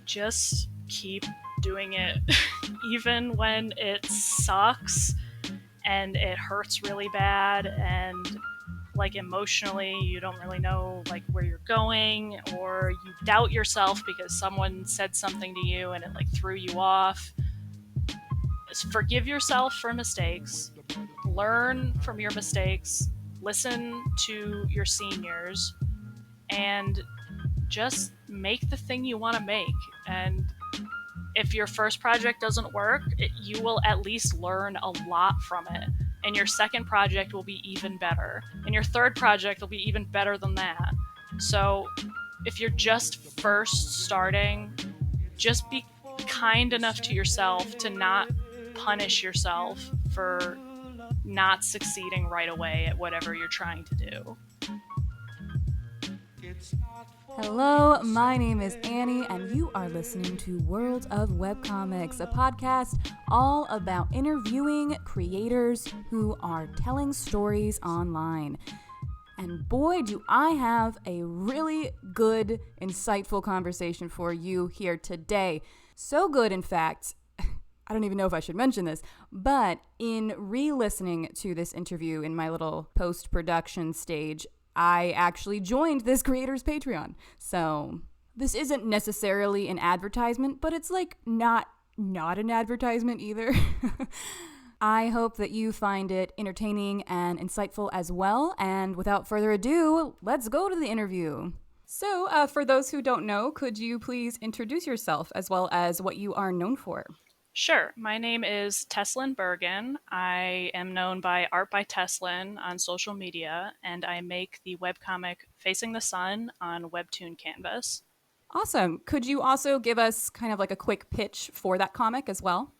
just keep doing it. Even when it sucks and it hurts really bad and like emotionally you don't really know like where you're going, or you doubt yourself because someone said something to you and it like threw you off. Just forgive yourself for mistakes, learn from your mistakes, listen to your seniors, and just make the thing you want to make. And if your first project doesn't work, you will at least learn a lot from it. And your second project will be even better. And your third project will be even better than that. So if you're just first starting, just be kind enough to yourself to not punish yourself for not succeeding right away at whatever you're trying to do. Hello, my name is Annie, and you are listening to World of Webcomics, a podcast all about interviewing creators who are telling stories online. And boy, do I have a really good, insightful conversation for you here today. So good, in fact, I don't even know if I should mention this, but in re-listening to this interview in my little post-production stage, I actually joined this creator's Patreon. So this isn't necessarily an advertisement, but it's like not an advertisement either. I hope that you find it entertaining and insightful as well. And without further ado, let's go to the interview. So, for those who don't know, could you please introduce yourself as well as what you are known for? Sure. My name is Tesslyn Bergin. I am known by Art by Tesslyn on social media, and I make the webcomic Facing the Sun on Webtoon Canvas. Awesome. Could you also give us kind of like a quick pitch for that comic as well?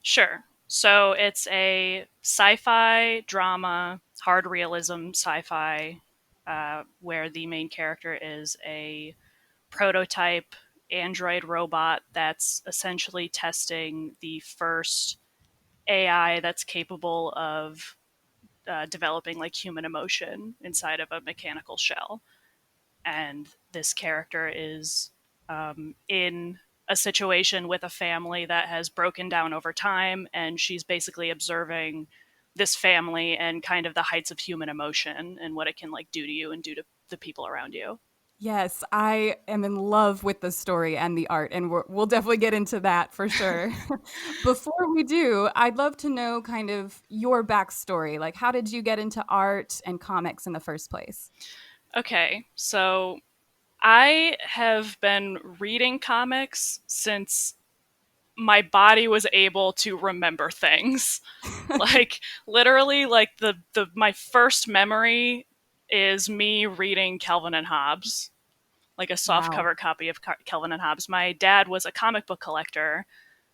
Sure. So it's a sci fi drama, hard realism sci fi, where the main character is a prototype android robot that's essentially testing the first AI that's capable of developing like human emotion inside of a mechanical shell. And this character is in a situation with a family that has broken down over time, and she's basically observing this family and kind of the heights of human emotion and what it can like do to you and do to the people around you. Yes, I am in love with the story and the art, and we'll definitely get into that for sure. Before we do, I'd love to know kind of your backstory. Like, how did you get into art and comics in the first place? Okay, so I have been reading comics since my body was able to remember things. Like literally like the my first memory is me reading Calvin and Hobbes, like a Wow. softcover copy of Calvin and Hobbes. My dad was a comic book collector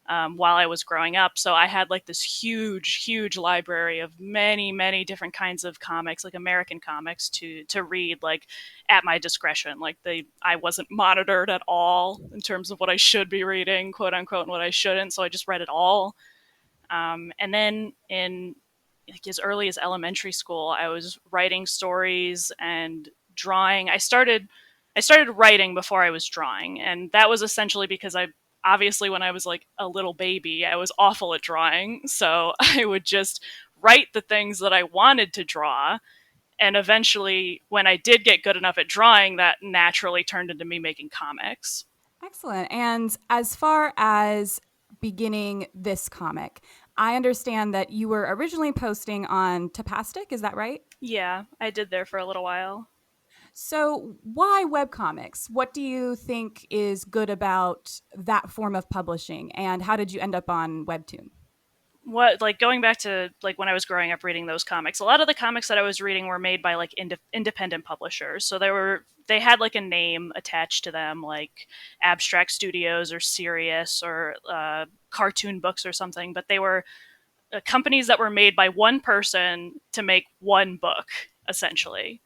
while I was growing up, so I had like this huge library of many different kinds of comics, like American comics, to read like at my discretion. Like I wasn't monitored at all in terms of what I should be reading, quote unquote, and what I shouldn't. So I just read it all. And then in like as early as elementary school, I was writing stories and drawing. I started writing before I was drawing, and that was essentially because I obviously when I was like a little baby, I was awful at drawing, so I would just write the things that I wanted to draw. And eventually, when I did get good enough at drawing, that naturally turned into me making comics. Excellent. And as far as beginning this comic, I understand that you were originally posting on Tapastic, is that right? Yeah, I did there for a little while. So, why webcomics? What do you think is good about that form of publishing? And how did you end up on Webtoon? What like going back to like when I was growing up reading those comics, a lot of the comics that I was reading were made by like independent publishers. So they had like a name attached to them, like Abstract Studios or Sirius or Cartoon Books or something. But they were companies that were made by one person to make one book, essentially.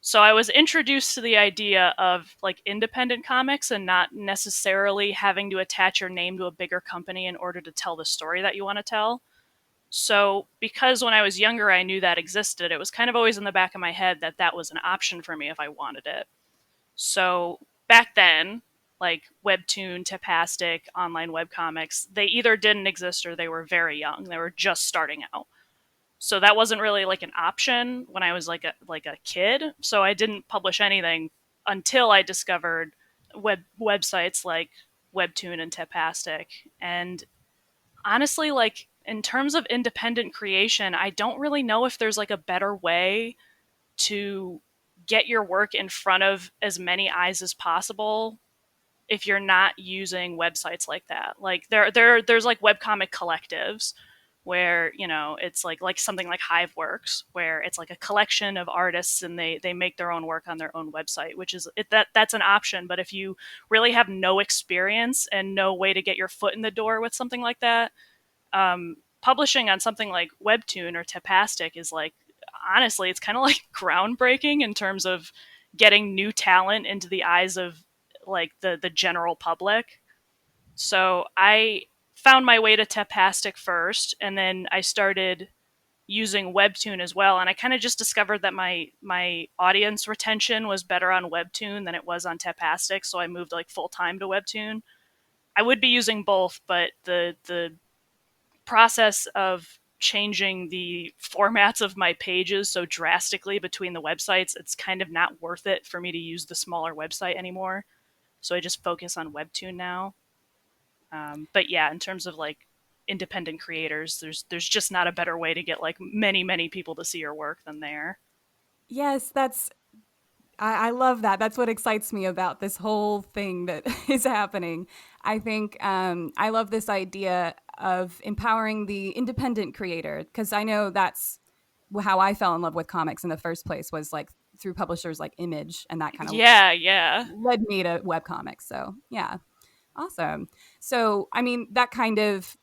So I was introduced to the idea of like independent comics and not necessarily having to attach your name to a bigger company in order to tell the story that you want to tell. So, because when I was younger I knew that existed, it was kind of always in the back of my head that that was an option for me if I wanted it. So, back then, like Webtoon, Tapastic, online webcomics, they either didn't exist or they were very young. They were just starting out. So that wasn't really like an option when I was like a kid. So I didn't publish anything until I discovered websites like Webtoon and Tapastic. And honestly, like in terms of independent creation, I don't really know if there's like a better way to get your work in front of as many eyes as possible if you're not using websites like that. Like there's like webcomic collectives where, you know, it's like something like Hiveworks, where it's like a collection of artists and they make their own work on their own website, which is that's an option. But if you really have no experience and no way to get your foot in the door with something like that, publishing on something like Webtoon or Tapastic is like, honestly, it's kind of like groundbreaking in terms of getting new talent into the eyes of like the general public. So I found my way to Tapastic first, and then I started using Webtoon as well. And I kind of just discovered that my audience retention was better on Webtoon than it was on Tapastic, so I moved like full time to Webtoon. I would be using both, but the process of changing the formats of my pages so drastically between the websites, it's kind of not worth it for me to use the smaller website anymore. So I just focus on Webtoon now. But yeah, in terms of like independent creators, there's just not a better way to get like many people to see your work than there. Yes, I love that. That's what excites me about this whole thing that is happening. I think I love this idea of empowering the independent creator, because I know that's how I fell in love with comics in the first place, was like through publishers like Image, and that kind of Yeah. led me to webcomics. So yeah, awesome. So I mean, that kind of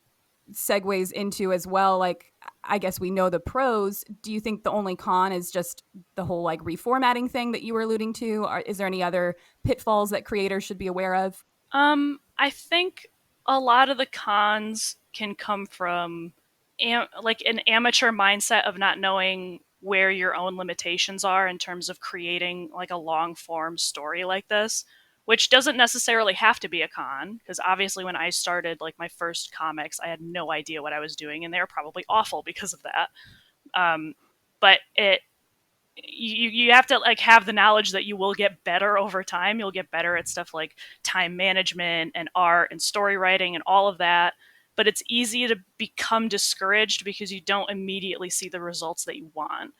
segues into as well, like, I guess we know the pros. Do you think the only con is just the whole like reformatting thing that you were alluding to, or is there any other pitfalls that creators should be aware of? I think a lot of the cons can come from like an amateur mindset of not knowing where your own limitations are in terms of creating like a long form story like this, which doesn't necessarily have to be a con, because obviously when I started like my first comics, I had no idea what I was doing and they were probably awful because of that. Um, but you have to like have the knowledge that you will get better over time. You'll get better at stuff like time management and art and story writing and all of that. But it's easy to become discouraged because you don't immediately see the results that you want.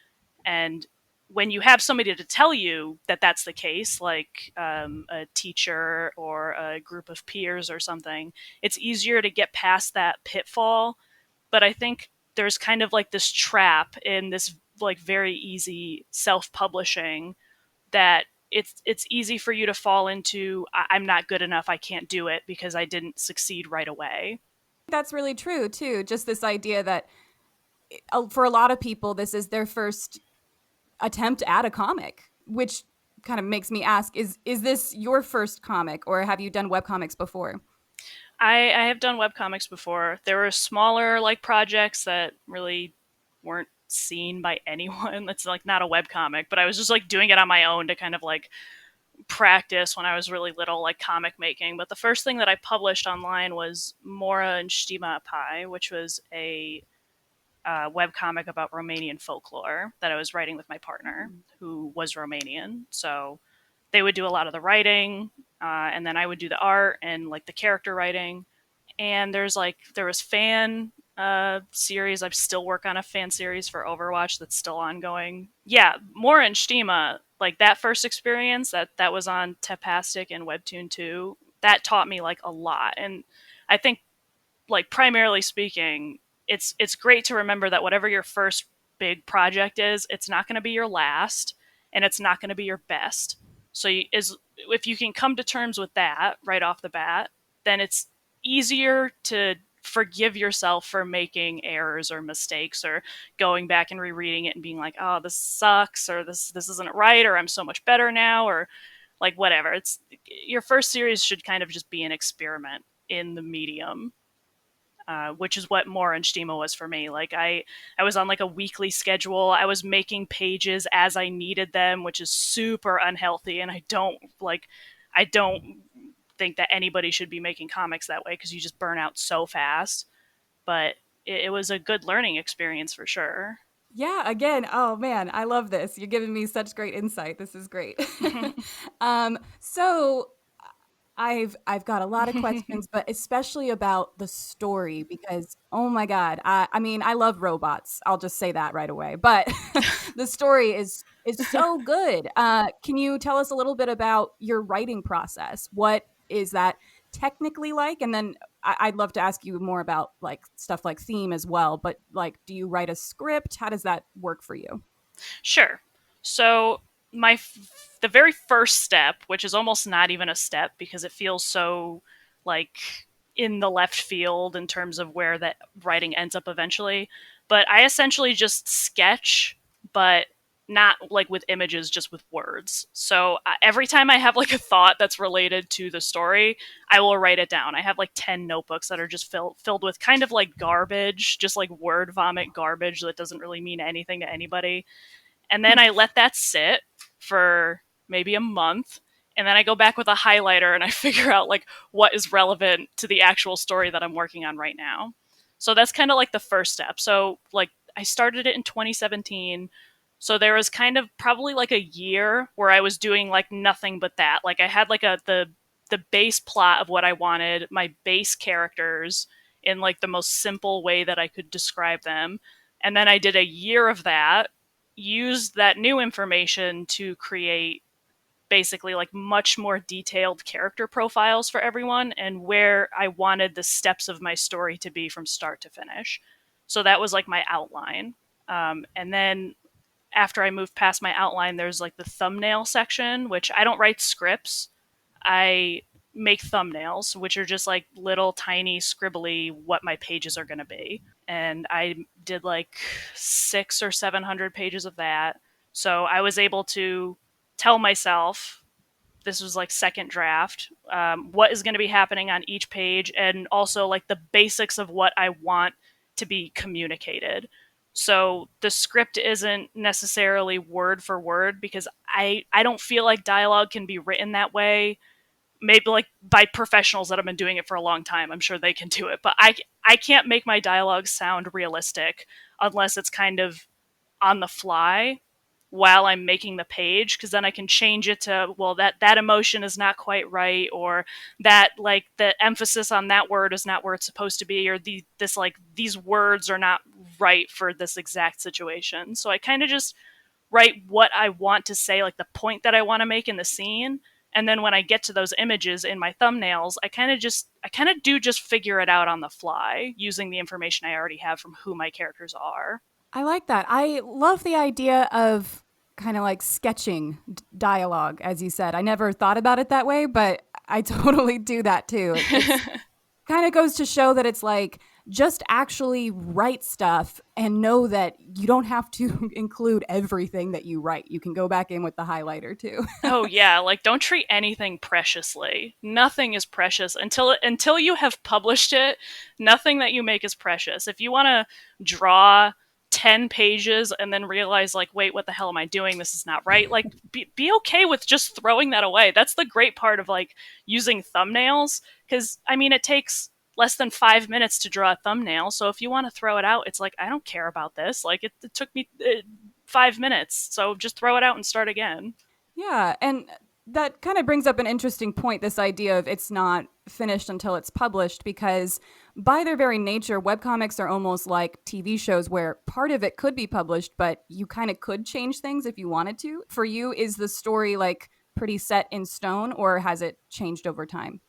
And when you have somebody to tell you that that's the case, like a teacher or a group of peers or something, it's easier to get past that pitfall. But I think there's kind of like this trap in this like very easy self-publishing that it's easy for you to fall into. I'm not good enough, I can't do it because I didn't succeed right away. That's really true too. Just this idea that for a lot of people, this is their first attempt at a comic, which kind of makes me ask: is this your first comic, or have you done webcomics before? I have done webcomics before. There were smaller like projects that really weren't seen by anyone. It's like not a webcomic, but I was just like doing it on my own to kind of like practice when I was really little, like comic making. But the first thing that I published online was Mora and Shtima Pai, which was a webcomic about Romanian folklore that I was writing with my partner, who was Romanian. So they would do a lot of the writing, and then I would do the art and like the character writing. And there was fan series. I still work on a fan series for Overwatch that's still ongoing. Yeah, more in Stima, like that first experience that was on Tapastic and Webtoon 2, that taught me like a lot. And I think, like, primarily speaking, it's great to remember that whatever your first big project is, it's not going to be your last, and it's not going to be your best. So if you can come to terms with that right off the bat, then it's easier to forgive yourself for making errors or mistakes or going back and rereading it and being like, oh, this sucks, or this isn't right, or I'm so much better now, or like whatever. It's your first series should kind of just be an experiment in the medium, which is what More and Stima was for me. Like I was on like a weekly schedule. I was making pages as I needed them, which is super unhealthy, and I don't think that anybody should be making comics that way because you just burn out so fast. But it was a good learning experience for sure. Yeah, again, oh man, I love this. You're giving me such great insight. This is great. So I've got a lot of questions, but especially about the story because oh my god, I mean I love robots. I'll just say that right away. But the story is so good. Can you tell us a little bit about your writing process? What is that technically like? And then I'd love to ask you more about like stuff like theme as well. But like, do you write a script? How does that work for you? Sure. So the very first step, which is almost not even a step because it feels so like in the left field in terms of where that writing ends up eventually, but I essentially just sketch, but not like with images, just with words. So every time I have like a thought that's related to the story, I will write it down. I have like 10 notebooks that are just filled with kind of like garbage, just like word vomit garbage that doesn't really mean anything to anybody. And then I let that sit for maybe a month. And then I go back with a highlighter and I figure out like what is relevant to the actual story that I'm working on right now. So that's kind of like the first step. So like I started it in 2017. So there was kind of probably like a year where I was doing like nothing but that. Like I had like the base plot of what I wanted, my base characters in like the most simple way that I could describe them. And then I did a year of that, used that new information to create basically like much more detailed character profiles for everyone and where I wanted the steps of my story to be from start to finish. So that was like my outline. And then after I moved past my outline, there's like the thumbnail section, which I don't write scripts. I make thumbnails, which are just like little tiny scribbly what my pages are going to be. And I did like 600 or 700 pages of that. So I was able to tell myself this was like second draft, what is going to be happening on each page, and also like the basics of what I want to be communicated. So the script isn't necessarily word for word because I don't feel like dialogue can be written that way. Maybe like by professionals that have been doing it for a long time, I'm sure they can do it. But I can't make my dialogue sound realistic unless it's kind of on the fly while I'm making the page, because then I can change it to, well, that emotion is not quite right, or that like the emphasis on that word is not where it's supposed to be, or this like these words are not right for this exact situation. So I kind of just write what I want to say, like the point that I want to make in the scene. And then when I get to those images in my thumbnails, I kind of do just figure it out on the fly using the information I already have from who my characters are. I like that. I love the idea of kind of like sketching dialogue, as you said. I never thought about it that way, but I totally do that too. It's kind of goes to show that it's like just actually write stuff and know that you don't have to include everything that you write. You can go back in with the highlighter too. Oh yeah, like don't treat anything preciously. Nothing is precious until you have published it. Nothing that you make is precious. If you want to draw 10 pages and then realize like, wait, what the hell am I doing? This is not right. Like be okay with just throwing that away. That's the great part of like using thumbnails, cuz I mean it takes less than 5 minutes to draw a thumbnail. So if you want to throw it out, it's like, I don't care about this. Like it took me 5 minutes. So just throw it out and start again. Yeah, and that kind of brings up an interesting point, this idea of it's not finished until it's published, because by their very nature, webcomics are almost like TV shows where part of it could be published, but you kind of could change things if you wanted to. For you, is the story like pretty set in stone, or has it changed over time?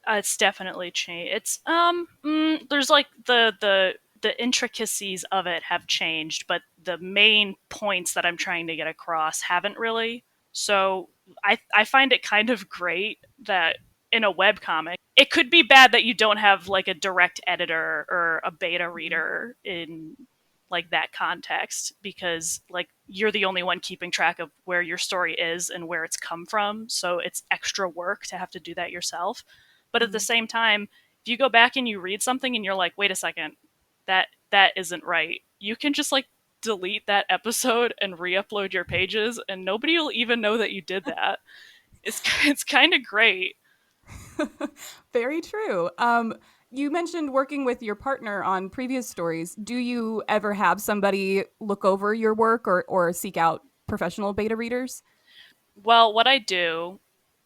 It's definitely changed. It's there's like the intricacies of it have changed, but the main points that I'm trying to get across haven't really. So I find it kind of great that in a webcomic, it could be bad that you don't have like a direct editor or a beta reader in like that context, because like you're the only one keeping track of where your story is and where it's come from, so it's extra work to have to do that yourself. But at the same time, if you go back and you read something and you're like, wait a second, that isn't right, you can just like delete that episode and re-upload your pages and nobody will even know that you did that. It's it's kind of great. Very true. You mentioned working with your partner on previous stories. Do you ever have somebody look over your work or seek out professional beta readers? Well, what I do,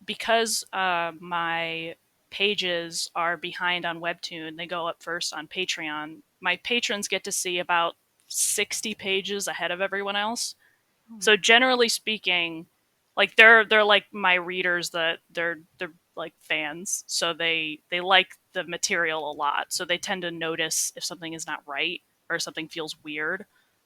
because my pages are behind on Webtoon, they go up first on Patreon. My patrons get to see about 60 pages ahead of everyone else. Hmm. So generally speaking, like they're like my readers, that they're like fans, so they like the material a lot. So they tend to notice if something is not right or something feels weird.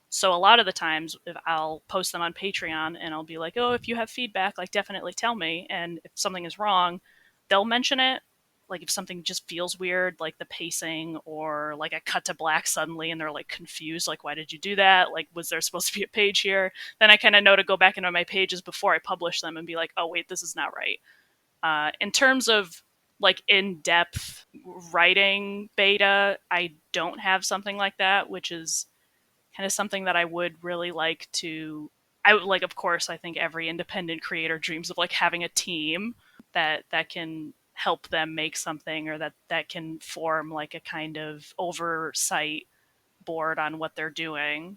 So a lot of the times, if I'll post them on Patreon and I'll be like, "Oh, if you have feedback, like definitely tell me." And if something is wrong, they'll mention it. Like if something just feels weird, like the pacing, or like I cut to black suddenly and they're like confused, like why did you do that? Like was there supposed to be a page here? Then I kind of know to go back into my pages before I publish them and be like, oh wait, this is not right. In terms of like in-depth writing beta, I don't have something like that, which is kind of something that I would really like to. I would like, of course, I think every independent creator dreams of like having a team that can help them make something, or that can form like a kind of oversight board on what they're doing.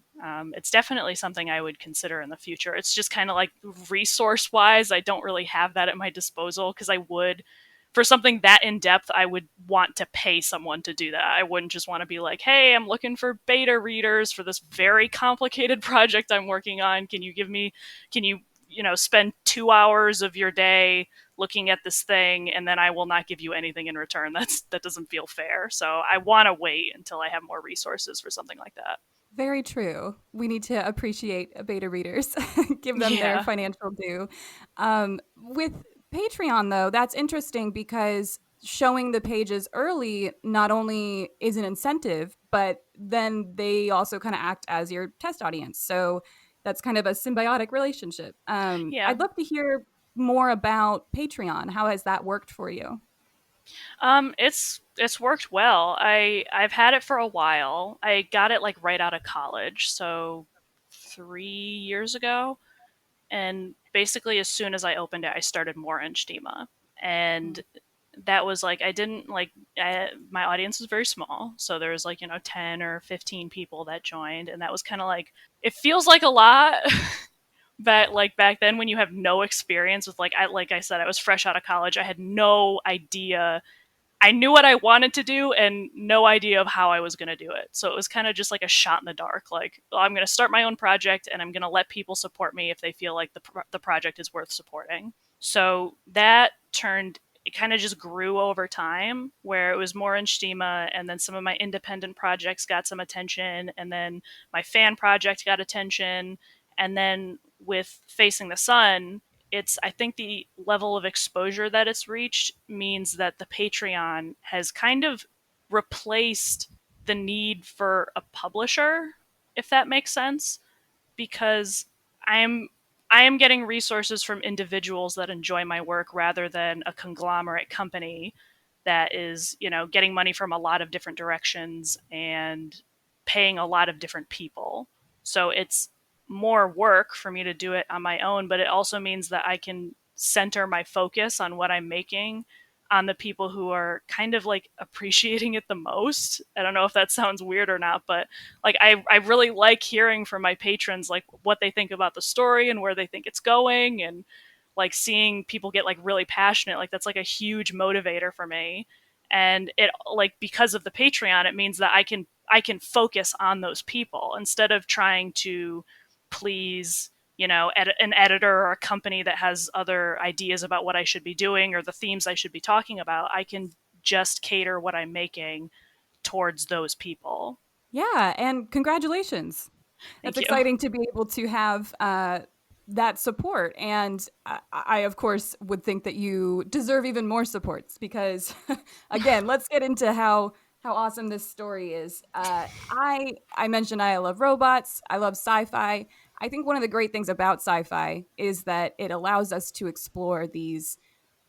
It's definitely something I would consider in the future. It's just kind of like resource wise, I don't really have that at my disposal, because I would, for something that in depth, I would want to pay someone to do that. I wouldn't just want to be like, hey, I'm looking for beta readers for this very complicated project I'm working on. Can you give me, can you spend 2 hours of your day looking at this thing, and then I will not give you anything in return. That doesn't feel fair. So I want to wait until I have more resources for something like that. Very true. We need to appreciate beta readers, give them their Yeah. financial due. With Patreon, though, that's interesting because showing the pages early not only is an incentive, but then they also kind of act as your test audience. So that's kind of a symbiotic relationship. Yeah. I'd love to hear more about Patreon. How has that worked for you? It's worked well. I've had it for a while. I got it like right out of college, so 3 years ago. And basically, as soon as I opened it, I started more in Stima. And that was like, I didn't like, my audience was very small. So there was like, 10 or 15 people that joined. And that was kind of like, it feels like a lot. But like back then, when you have no experience with, like I said, I was fresh out of college. I had no idea. I knew what I wanted to do and no idea of how I was going to do it. So it was kind of just like a shot in the dark. Like, well, I'm going to start my own project and I'm going to let people support me if they feel like the project is worth supporting. So that turned, it kind of just grew over time, where it was more in Stima, and then some of my independent projects got some attention, and then my fan project got attention. And then with Facing the Sun, it's, I think the level of exposure that it's reached means that the Patreon has kind of replaced the need for a publisher, if that makes sense, because I'm I am getting resources from individuals that enjoy my work, rather than a conglomerate company that is, getting money from a lot of different directions and paying a lot of different people. So it's more work for me to do it on my own, but it also means that I can center my focus on what I'm making on the people who are kind of like appreciating it the most. I don't know if that sounds weird or not, but like I really like hearing from my patrons like what they think about the story and where they think it's going, and like seeing people get like really passionate, like that's like a huge motivator for me. And it, like, because of the Patreon, it means that I can focus on those people instead of trying to please, an editor or a company that has other ideas about what I should be doing or the themes I should be talking about. I can just cater what I'm making towards those people. Yeah, and congratulations. That's Thank you. exciting to be able to have that support. And I, of course, would think that you deserve even more supports because, again, let's get into how awesome this story is. I mentioned I love robots. I love sci-fi. I think one of the great things about sci-fi is that it allows us to explore these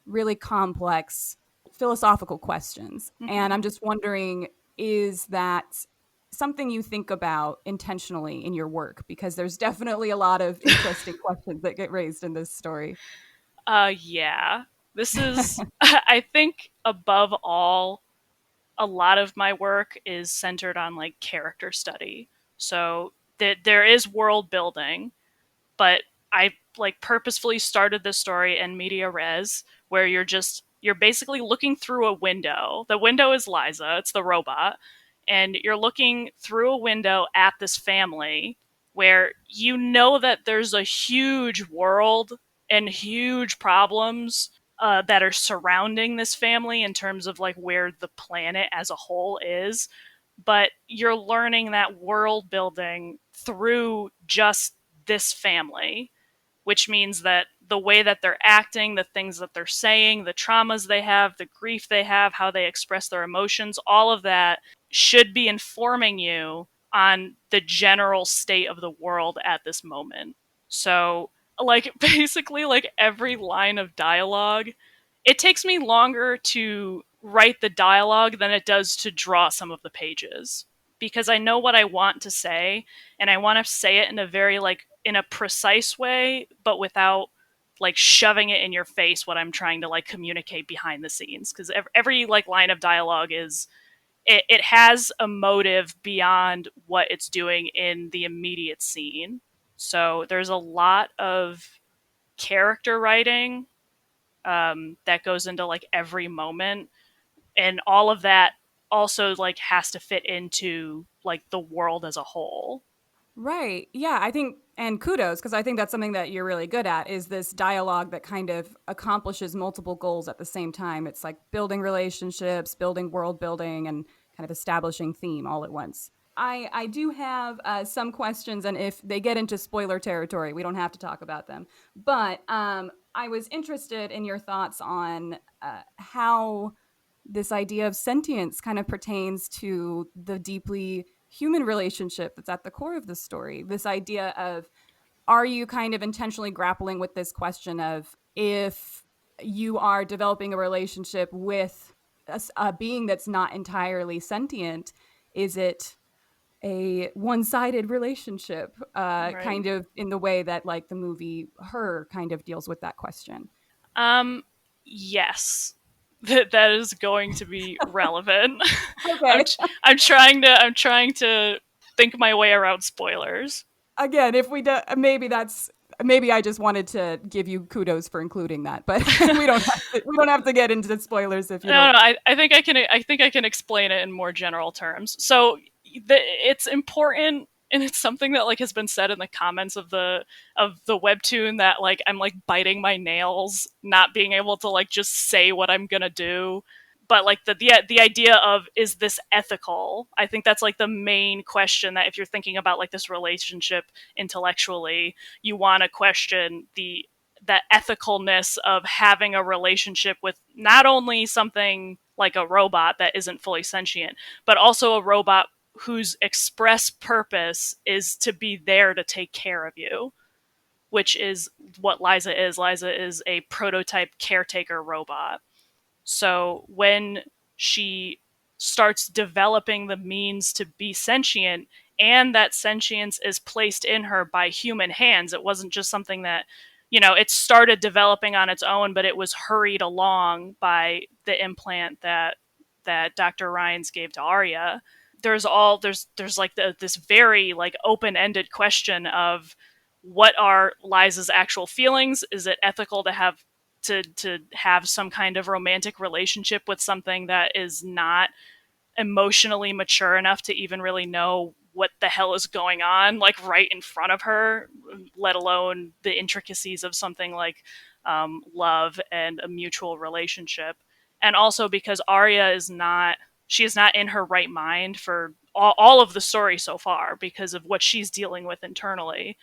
really complex philosophical questions. And Hmm. I'm just wondering, is that something you think about intentionally in your work? Because there's definitely a lot of interesting questions that get raised in this story. Yeah. This is, I think, above all, a lot of my work is centered on like character study. So there is world building, but I like purposefully started this story in media res where you're basically looking through a window. The window is Liza, it's the robot, and you're looking through a window at this family where you know that there's a huge world and huge problems that are surrounding this family in terms of like where the planet as a whole is, but you're learning that world building through just this family, which means that the way that they're acting, the things that they're saying, the traumas they have, the grief they have, how they express their emotions, all of that should be informing you on the general state of the world at this moment. So, like, basically, like every line of dialogue, it takes me longer to write the dialogue than it does to draw some of the pages because I know what I want to say and I want to say it in a very like in a precise way but without like shoving it in your face what I'm trying to like communicate behind the scenes because every like line of dialogue is it has a motive beyond what it's doing in the immediate scene. So there's a lot of character writing that goes into like every moment, and all of that also like has to fit into like the world as a whole. Right. Yeah, I think, and kudos, because I think that's something that you're really good at is this dialogue that kind of accomplishes multiple goals at the same time. It's like building relationships, building world building, and kind of establishing theme all at once. I do have some questions, and if they get into spoiler territory, we don't have to talk about them. But I was interested in your thoughts on how this idea of sentience kind of pertains to the deeply human relationship that's at the core of the story. This idea of, are you kind of intentionally grappling with this question of if you are developing a relationship with a being that's not entirely sentient, is it a one-sided relationship, Right. kind of in the way that like the movie Her kind of deals with that question? Um yes. That is going to be relevant. I'm Okay. I'm trying to think my way around spoilers. Again, if we do, maybe I just wanted to give you kudos for including that, but we don't have to get into the spoilers if you No, don't. no, I think I can explain it in more general terms. So it's important, and it's something that like has been said in the comments of the webtoon that like I'm like biting my nails, not being able to like just say what I'm gonna do. But like the idea of is this ethical? I think that's like the main question that if you're thinking about like this relationship intellectually, you want to question the ethicalness of having a relationship with not only something like a robot that isn't fully sentient, but also a robot whose express purpose is to be there to take care of you, which is what Liza is. Liza is a prototype caretaker robot. So when she starts developing the means to be sentient, and that sentience is placed in her by human hands, it wasn't just something that, you know, it started developing on its own, but it was hurried along by the implant that Dr. Rhines gave to Arya. There's like this very like open-ended question of what are Liza's actual feelings? Is it ethical to have some kind of romantic relationship with something that is not emotionally mature enough to even really know what the hell is going on, like right in front of her, let alone the intricacies of something like love and a mutual relationship. And also because Arya is not, she is not in her right mind for all of the story so far because of what she's dealing with internally.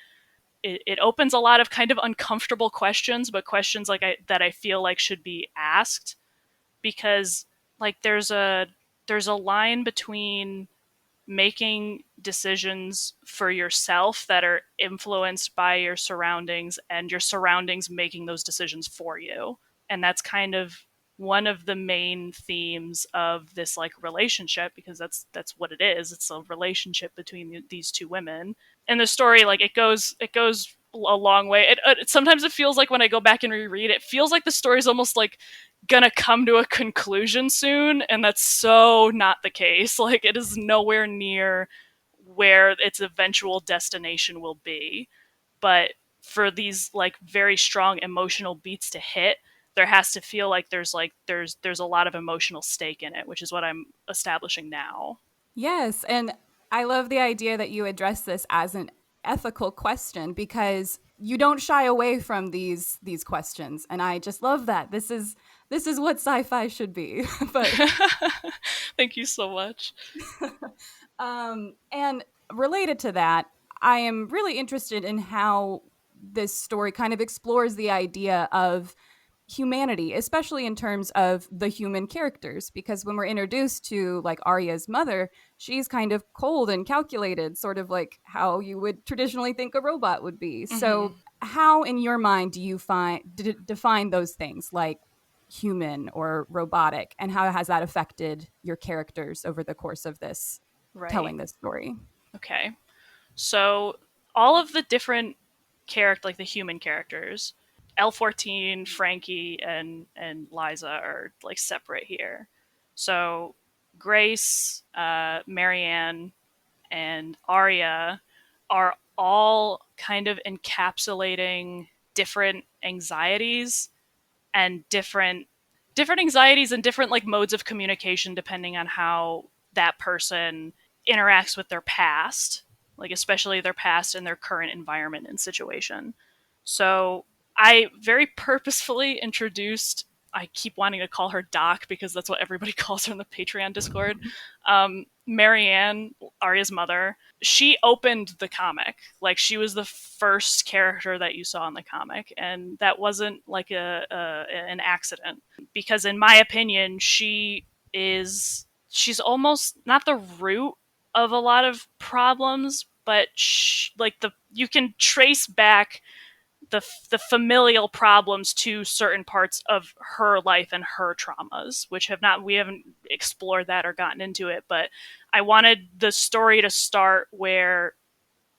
It opens a lot of kind of uncomfortable questions, but questions like that I feel like should be asked because like there's a line between making decisions for yourself that are influenced by your surroundings and your surroundings making those decisions for you. And that's kind of one of the main themes of this like relationship because that's what it is. It's a relationship between these two women. And the story like it goes a long way. Sometimes it feels like when I go back and reread it feels like the story's almost like gonna come to a conclusion soon, and that's so not the case. Like, it is nowhere near where its eventual destination will be. But for these like very strong emotional beats to hit, there has to feel like there's a lot of emotional stake in it, which is what I'm establishing now. Yes, and I love the idea that you address this as an ethical question because you don't shy away from these questions, and I just love that. This is what sci-fi should be. But Thank you so much. and related to that, I am really interested in how this story kind of explores the idea of humanity, especially in terms of the human characters, because when we're introduced to like Arya's mother, she's kind of cold and calculated, sort of like how you would traditionally think a robot would be. Mm-hmm. So, how in your mind do you define those things like human or robotic, and how has that affected your characters over the course of this Right. telling this story? Okay. So all of the different like the human characters, L14, Frankie, and Liza are like separate here. So Grace, Marianne, and Arya are all kind of encapsulating different anxieties and different anxieties and different like modes of communication depending on how that person interacts with their past, like especially their past and their current environment and situation. So I very purposefully introduced, I keep wanting to call her Doc because that's what everybody calls her in the Patreon Discord. Marianne, Arya's mother, she opened the comic. Like, she was the first character that you saw in the comic, and that wasn't like an accident. Because in my opinion, she's almost not the root of a lot of problems, but like the you can trace back the familial problems to certain parts of her life and her traumas, which we haven't explored that or gotten into it. But I wanted the story to start where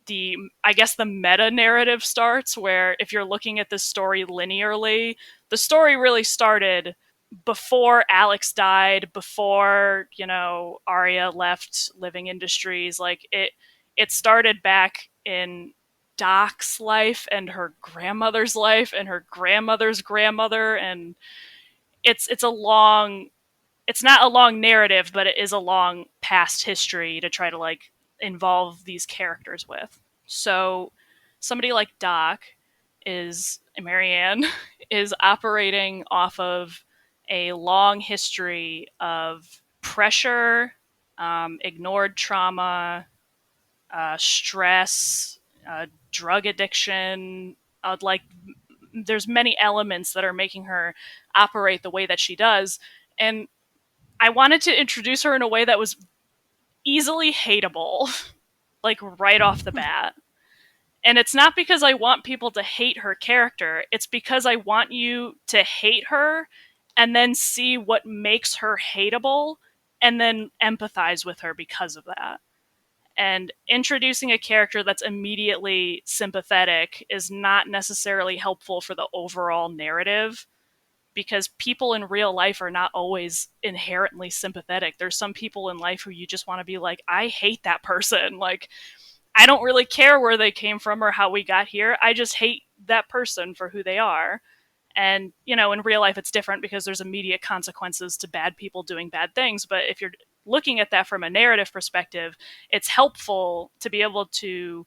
I guess the meta narrative starts, where if you're looking at this story linearly, the story really started before Alex died, before, Arya left Living Industries. Like, it started back in Doc's life and her grandmother's life and her grandmother's grandmother, and it's a long it's not a long narrative, but it is a long past history to try to like involve these characters with. So somebody like Doc is Marianne is operating off of a long history of pressure, ignored trauma, stress, drug addiction. Like, there's many elements that are making her operate the way that she does, and I wanted to introduce her in a way that was easily hateable, like right off the bat. And it's not because I want people to hate her character, it's because I want you to hate her and then see what makes her hateable and then empathize with her because of that. And introducing a character that's immediately sympathetic is not necessarily helpful for the overall narrative, because people in real life are not always inherently sympathetic. There's some people in life who you just want to be like, I hate that person. Like, I don't really care where they came from or how we got here. I just hate that person for who they are. And, in real life, it's different because there's immediate consequences to bad people doing bad things. But if you're looking at that from a narrative perspective, it's helpful to be able to,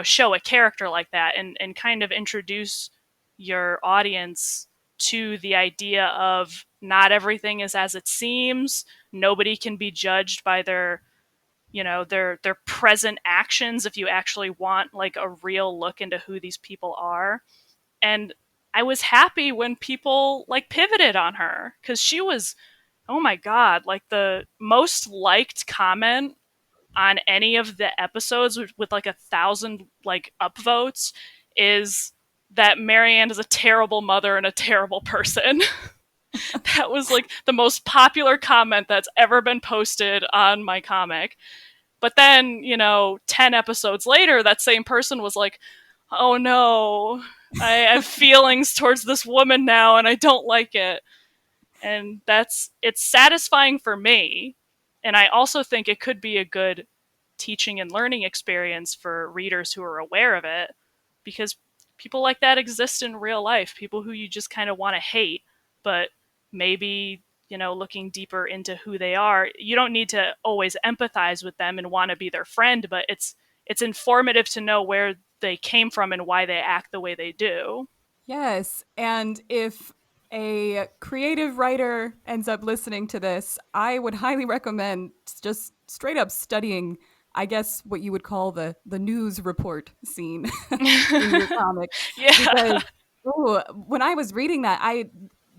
show a character like that and kind of introduce your audience to the idea of not everything is as it seems. Nobody can be judged by their present actions if you actually want like a real look into who these people are. And I was happy when people like pivoted on her, because she was, oh my god, like the most liked comment on any of the episodes with like 1,000 like upvotes is that Marianne is a terrible mother and a terrible person. That was like the most popular comment that's ever been posted on my comic. But then, 10 episodes later, that same person was like, oh no, I have feelings towards this woman now and I don't like it. And it's satisfying for me. And I also think it could be a good teaching and learning experience for readers who are aware of it, because people like that exist in real life, people who you just kind of want to hate, but maybe, looking deeper into who they are, you don't need to always empathize with them and want to be their friend, but it's informative to know where they came from and why they act the way they do. Yes. And if a creative writer ends up listening to this, I would highly recommend just straight up studying, I guess, what you would call the news report scene in your comic. Yeah. Because ooh, when I was reading that,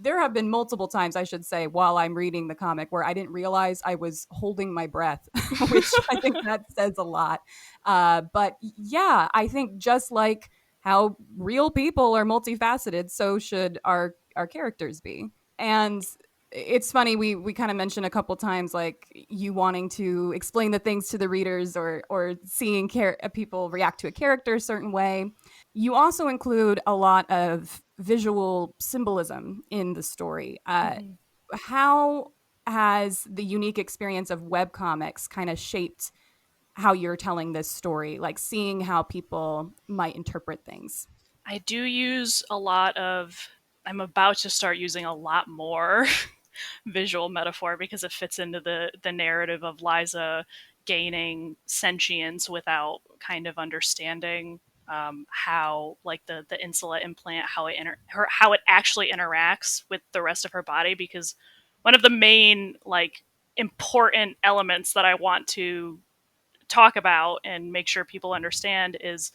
there have been multiple times, I should say, while I'm reading the comic where I didn't realize I was holding my breath, which I think that says a lot. But yeah, I think just like how real people are multifaceted, so should our characters be. And it's funny, we kind of mentioned a couple times like you wanting to explain the things to the readers or seeing people react to a character a certain way. You also include a lot of visual symbolism in the story. Mhm. How has the unique experience of webcomics kind of shaped how you're telling this story, like seeing how people might interpret things? I do use a lot of, I'm about to start using a lot more visual metaphor because it fits into the narrative of Liza gaining sentience without kind of understanding how, like, the insula implant, how it actually interacts with the rest of her body. Because one of the main, like, important elements that I want to talk about and make sure people understand is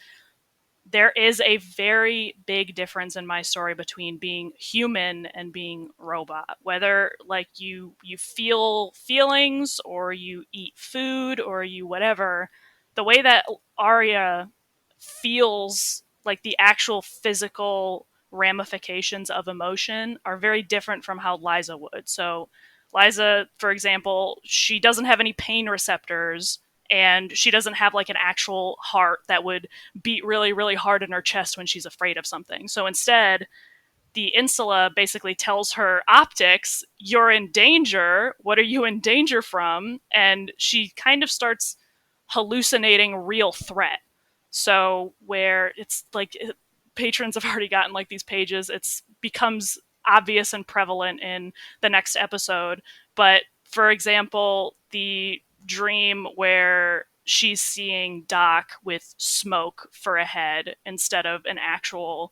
there is a very big difference in my story between being human and being robot. Whether, like, you feel feelings or you eat food or you whatever, the way that Arya feels, like the actual physical ramifications of emotion, are very different from how Liza would. So Liza, for example, she doesn't have any pain receptors, and she doesn't have like an actual heart that would beat really, really hard in her chest when she's afraid of something. So instead, the insula basically tells her optics, you're in danger. What are you in danger from? And she kind of starts hallucinating real threat. So where it's like patrons have already gotten like these pages, it's becomes obvious and prevalent in the next episode. But for example, the dream where she's seeing Doc with smoke for a head instead of an actual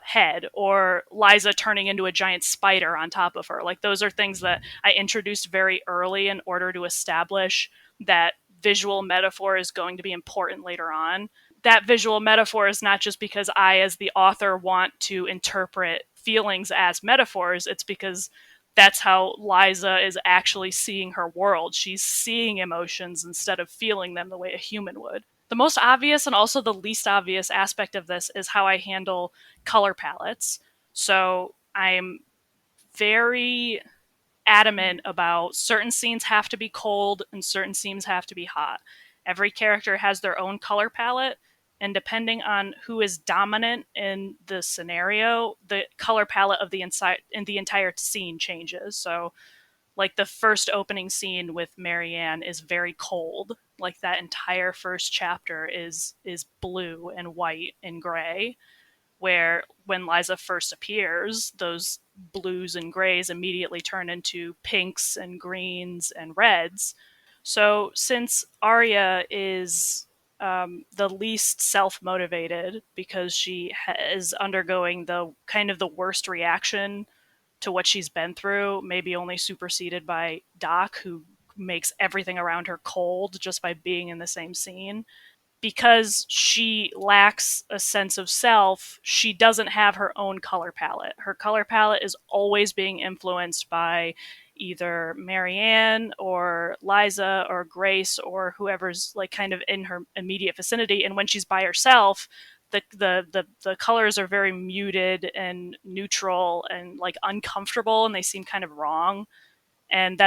head, or Liza turning into a giant spider on top of her. Like, those are things that I introduced very early in order to establish that visual metaphor is going to be important later on. That visual metaphor is not just because I, as the author, want to interpret feelings as metaphors, it's because that's how Liza is actually seeing her world. She's seeing emotions instead of feeling them the way a human would. The most obvious and also the least obvious aspect of this is how I handle color palettes. So I'm very adamant about certain scenes have to be cold and certain scenes have to be hot. Every character has their own color palette, and depending on who is dominant in the scenario, the color palette of the entire scene changes. So like the first opening scene with Marianne is very cold. Like that entire first chapter is blue and white and gray, where when Liza first appears, those blues and grays immediately turn into pinks and greens and reds. So since Arya is the least self-motivated because she is undergoing the kind of the worst reaction to what she's been through, maybe only superseded by Doc, who makes everything around her cold just by being in the same scene. Because she lacks a sense of self, she doesn't have her own color palette. Her color palette is always being influenced by either Marianne or Liza or Grace or whoever's like kind of in her immediate vicinity. And when she's by herself, the colors are very muted and neutral and like uncomfortable, and they seem kind of wrong. And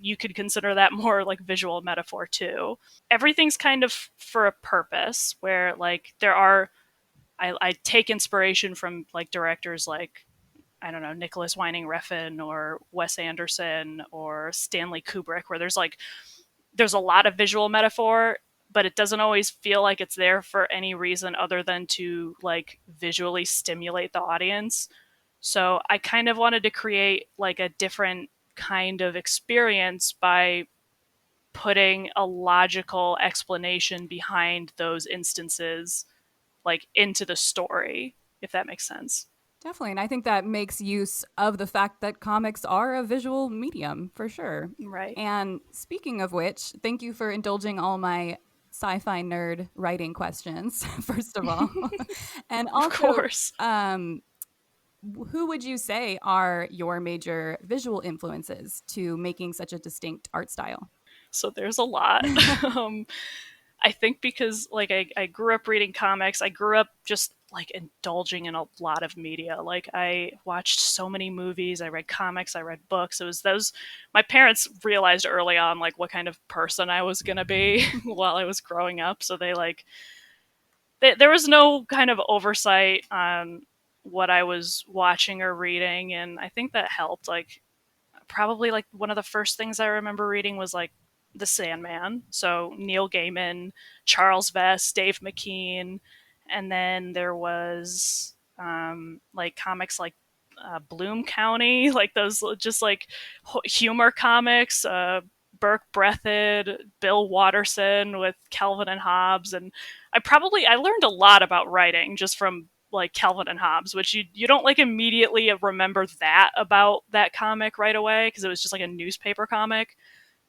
you could consider that more like visual metaphor too. Everything's kind of for a purpose, where like there are I take inspiration from like directors like, I don't know, Nicholas Winding Refn or Wes Anderson or Stanley Kubrick, where there's a lot of visual metaphor, but it doesn't always feel like it's there for any reason other than to like visually stimulate the audience. So I kind of wanted to create like a different kind of experience by putting a logical explanation behind those instances like into the story, if that makes sense. Definitely. And I think that makes use of the fact that comics are a visual medium for sure. Right. And speaking of which, thank you for indulging all my sci fi nerd writing questions, first of all. And Of also, course. who would you say are your major visual influences to making such a distinct art style? So there's a lot. um, I think because like I grew up reading comics, I grew up just like indulging in a lot of media. Like I watched so many movies, I read comics, I read books. It was those my parents realized early on like what kind of person I was going to be while I was growing up, so they like there was no kind of oversight on what I was watching or reading, and I think that helped. Like probably like one of the first things I remember reading was like The Sandman. So Neil Gaiman, Charles Vess, Dave McKean, and then there was like comics like Bloom County, like those just like humor comics. Burke Breathed, Bill Watterson with Calvin and Hobbes, and I learned a lot about writing just from like Calvin and Hobbes, which you don't like immediately remember that about that comic right away because it was just like a newspaper comic.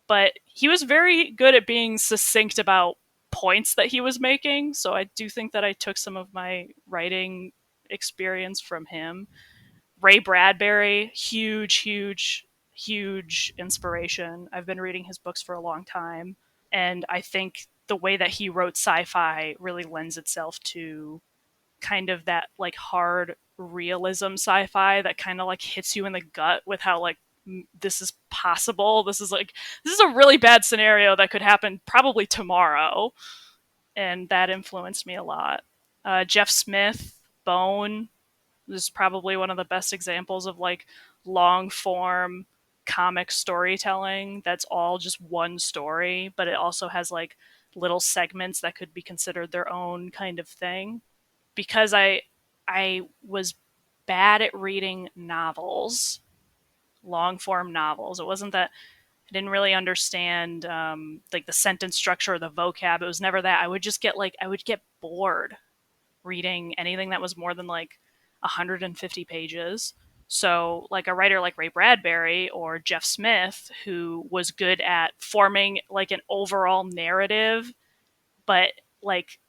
But he was very good at being succinct about points that he was making. So I do think that I took some of my writing experience from him. Ray Bradbury, huge inspiration. I've been reading his books for a long time, and I think the way that he wrote sci-fi really lends itself to kind of that like hard realism sci-fi that kind of like hits you in the gut with how like this is possible. This is a really bad scenario that could happen probably tomorrow, and that influenced me a lot. Jeff Smith, Bone, is probably one of the best examples of like long form comic storytelling that's all just one story, but it also has like little segments that could be considered their own kind of thing. Because I was bad at reading novels, long form novels. It wasn't that I didn't really understand like the sentence structure or the vocab. It was never that. I would get bored reading anything that was more than like 150 pages. So, like a writer like Ray Bradbury or Jeff Smith, who was good at forming like an overall narrative, but like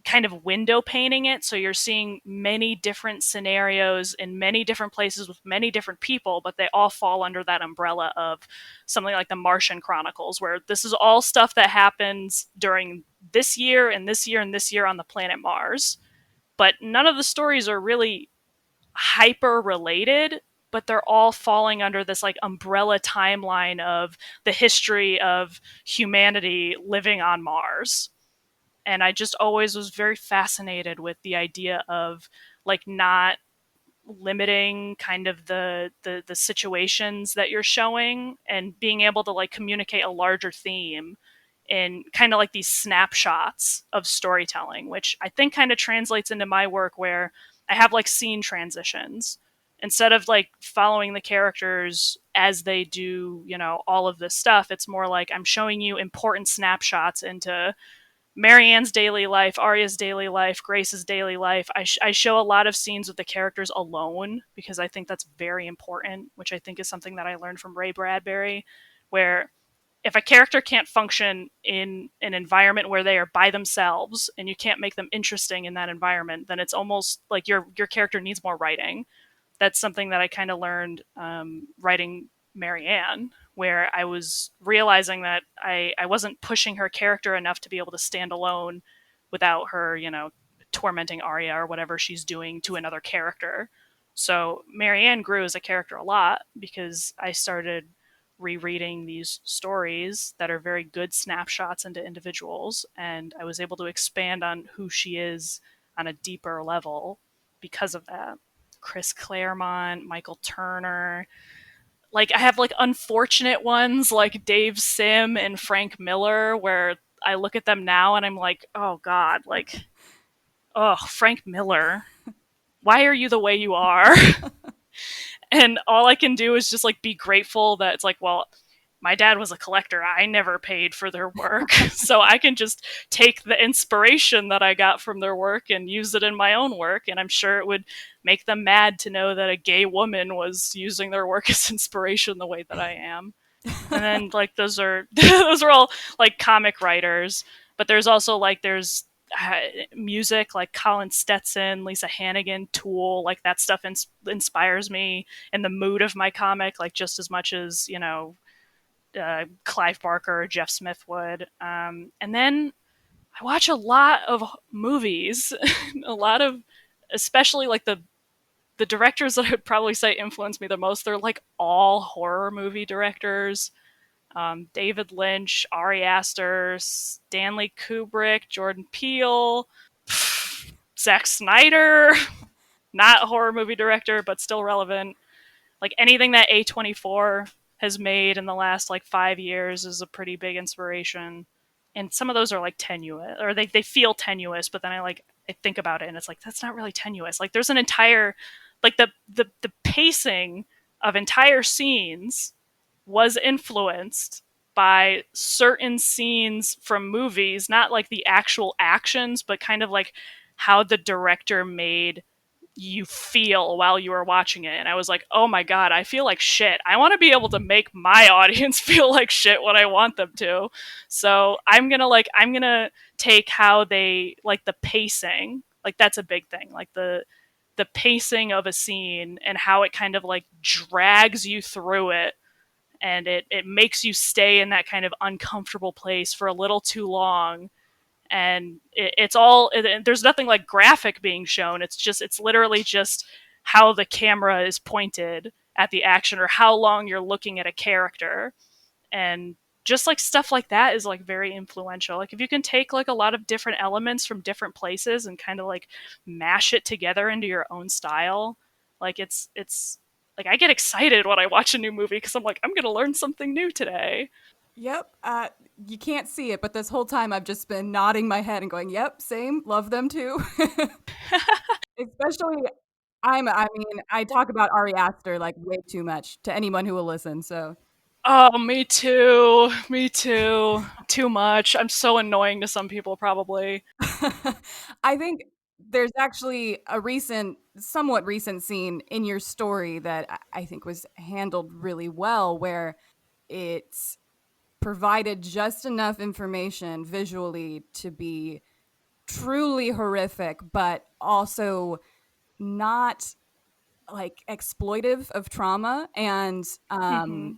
kind of window painting it. So you're seeing many different scenarios in many different places with many different people, but they all fall under that umbrella of something like the Martian Chronicles, where this is all stuff that happens during this year and this year and this year on the planet Mars. But none of the stories are really hyper related, but they're all falling under this like umbrella timeline of the history of humanity living on Mars. And I just always was very fascinated with the idea of like not limiting kind of the situations that you're showing and being able to like communicate a larger theme in kind of like these snapshots of storytelling, which I think kind of translates into my work where I have like scene transitions instead of like following the characters as they do, you know, all of this stuff. It's more like I'm showing you important snapshots into Marianne's daily life, Arya's daily life, Grace's daily life. I show a lot of scenes with the characters alone because I think that's very important, which I think is something that I learned from Ray Bradbury, where if a character can't function in an environment where they are by themselves and you can't make them interesting in that environment, then it's almost like your character needs more writing. That's something that I kind of learned writing Marianne, where I was realizing that I wasn't pushing her character enough to be able to stand alone without her, you know, tormenting Arya or whatever she's doing to another character. So Marianne grew as a character a lot because I started rereading these stories that are very good snapshots into individuals, and I was able to expand on who she is on a deeper level because of that. Chris Claremont, Michael Turner. Like I have like unfortunate ones like Dave Sim and Frank Miller where I look at them now and I'm like, oh God, like, oh, Frank Miller, why are you the way you are? And all I can do is just like be grateful that it's like, well, my dad was a collector. I never paid for their work. So I can just take the inspiration that I got from their work and use it in my own work. And I'm sure it would make them mad to know that a gay woman was using their work as inspiration the way that I am. And then like those are those are all like comic writers, but there's also like there's music like Colin Stetson, Lisa Hannigan, Tool, like that stuff inspires me in the mood of my comic like just as much as Clive Barker or Jeff Smith would. And then I watch a lot of movies, a lot of, especially like the directors that I would probably say influenced me the most. They're like all horror movie directors. David Lynch, Ari Aster, Stanley Kubrick, Jordan Peele, Zack Snyder, not a horror movie director, but still relevant. Like anything that A24 has made in the last like 5 years is a pretty big inspiration. And some of those are like tenuous, or they feel tenuous, but then I think about it and it's like, that's not really tenuous. Like there's an entire, like the pacing of entire scenes was influenced by certain scenes from movies, not like the actual actions, but kind of like how the director made you feel while you were watching it. And I was like, oh my God, I feel like shit. I want to be able to make my audience feel like shit when I want them to. So I'm gonna take how they like the pacing. Like that's a big thing. Like the pacing of a scene and how it kind of like drags you through it and it makes you stay in that kind of uncomfortable place for a little too long. And there's nothing like graphic being shown. It's literally just how the camera is pointed at the action or how long you're looking at a character. And just like stuff like that is like very influential. Like if you can take like a lot of different elements from different places and kind of like mash it together into your own style, like it's like I get excited when I watch a new movie because I'm like, I'm gonna learn something new today. Yep. You can't see it, but this whole time I've just been nodding my head and going, "Yep, same. Love them too." Especially, I mean, I talk about Ari Aster like way too much to anyone who will listen. So, Oh, me too. Me too. Too much. I'm so annoying to some people, probably. I think there's actually a somewhat recent scene in your story that I think was handled really well, where it's provided just enough information visually to be truly horrific, but also not like exploitive of trauma. And Mm-hmm.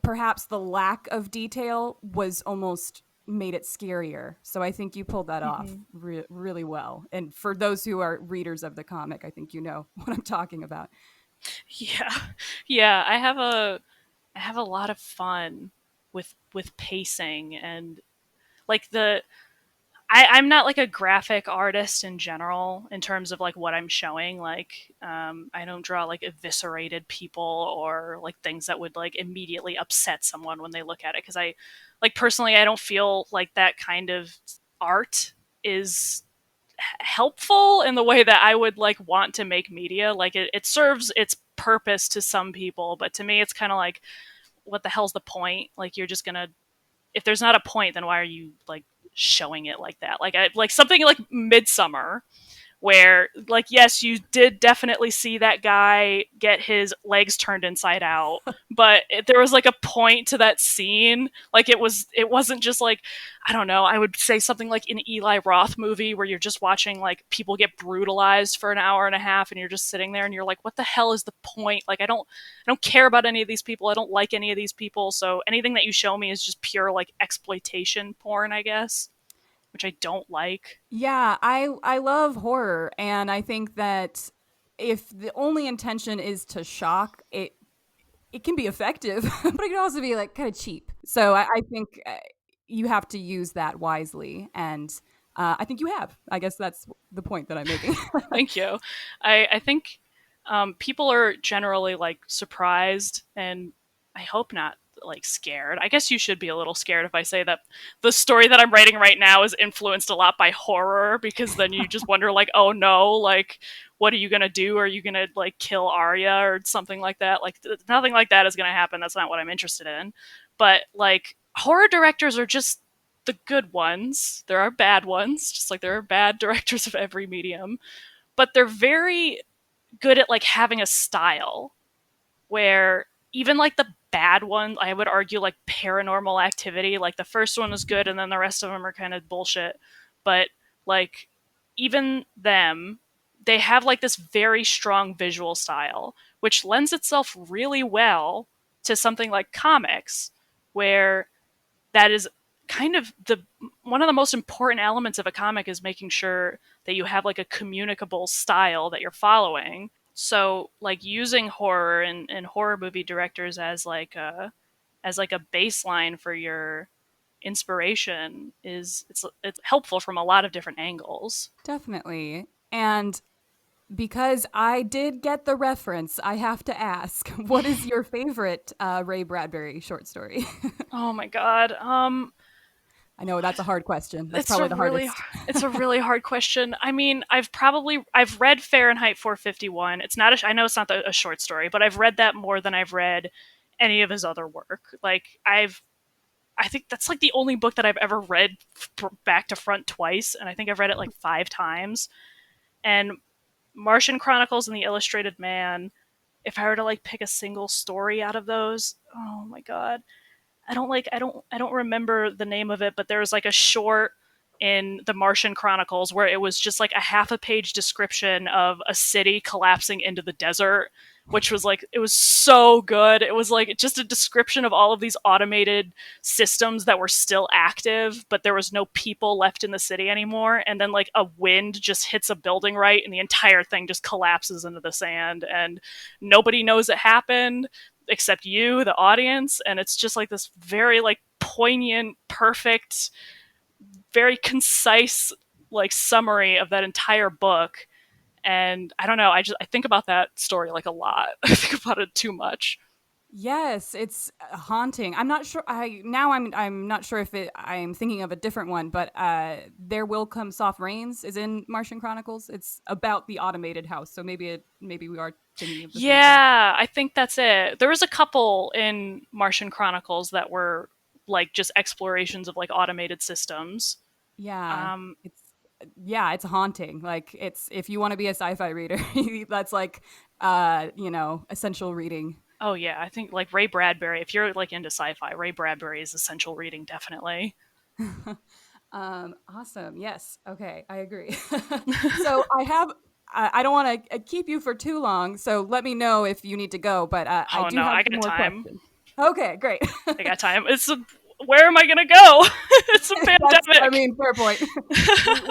perhaps the lack of detail was almost made it scarier. So I think you pulled that off Mm-hmm. really well. And for those who are readers of the comic, I think you know what I'm talking about. Yeah. Yeah, I have a lot of fun with pacing and like I'm not like a graphic artist in general in terms of like what I'm showing. Like, I don't draw like eviscerated people or like things that would like immediately upset someone when they look at it. Because I, like, personally, I don't feel like that kind of art is helpful in the way that I would like want to make media. Like, it serves its purpose to some people, but to me, it's kind of like, what the hell's the point? Like, you're just gonna if there's not a point, then why are you like showing it like that? Like something like Midsummer, where like yes, you did definitely see that guy get his legs turned inside out, but there was like a point to that scene. Like it wasn't just like I don't know. I would say something like an Eli Roth movie where you're just watching like people get brutalized for an hour and a half, and you're just sitting there and you're like, what the hell is the point? Like I don't care about any of these people. I don't like any of these people. So anything that you show me is just pure like exploitation porn, I guess, which I don't like. Yeah, I love horror, and I think that if the only intention is to shock, it can be effective, but it can also be like kind of cheap. So I think you have to use that wisely. And I think you have. I guess that's the point that I'm making. Thank you. I think people are generally like surprised, and I hope not like scared. I guess you should be a little scared if I say that the story that I'm writing right now is influenced a lot by horror, because then you just wonder like, oh no, like what are you gonna do? Are you gonna like kill Arya or something like that? Like nothing like that is gonna happen. That's not what I'm interested in. But like horror directors are just the good ones. There are bad ones, just like there are bad directors of every medium, but they're very good at like having a style where even like the bad one, I would argue like Paranormal Activity, like the first one is good and then the rest of them are kind of bullshit, but like even them, they have like this very strong visual style which lends itself really well to something like comics, where that is kind of the one of the most important elements of a comic is making sure that you have like a communicable style that you're following. So like using horror and horror movie directors as like a baseline for your inspiration is it's helpful from a lot of different angles. Definitely. And because I did get the reference, I have to ask, what is your favorite Ray Bradbury short story? Oh my god. I know that's a hard question. That's It's a probably the really hardest. it's a really hard question. I mean, I've read Fahrenheit 451. It's not a, I know it's not a short story, but I've read that more than I've read any of his other work. Like I think that's like the only book that I've ever read back to front twice, and I think I've read it like 5 times. And Martian Chronicles and The Illustrated Man, if I were to like pick a single story out of those, oh my god, I don't remember the name of it, but there was like a short in the Martian Chronicles where it was just like a half a page description of a city collapsing into the desert, which was like it was so good. It was like just a description of all of these automated systems that were still active, but there was no people left in the city anymore, and then like a wind just hits a building right and the entire thing just collapses into the sand, and nobody knows it happened except you, the audience, and it's just like this very like poignant, perfect, very concise like summary of that entire book. And I don't know, I think about that story like a lot. I think about it too much. Yes, it's haunting. I'm not sure. I'm not sure if I'm thinking of a different one, but there will come soft rains is in Martian Chronicles. It's about the automated house, so maybe we are thinking of the same thing. Yeah, I think that's it. There was a couple in Martian Chronicles that were like just explorations of like automated systems. Yeah, Um, it's it's haunting. Like it's if you want to be a sci-fi reader, that's like essential reading. oh yeah, I think like Ray Bradbury. If you're like into sci-fi, Ray Bradbury is essential reading, definitely. Awesome. Yes. Okay. I agree. So I have. I don't want to keep you for too long, so let me know if you need to go. But I Oh do no, have I some got more time. questions. Okay. Great. I got time. Where am I gonna go? It's a That's. I pandemic. mean, fair point.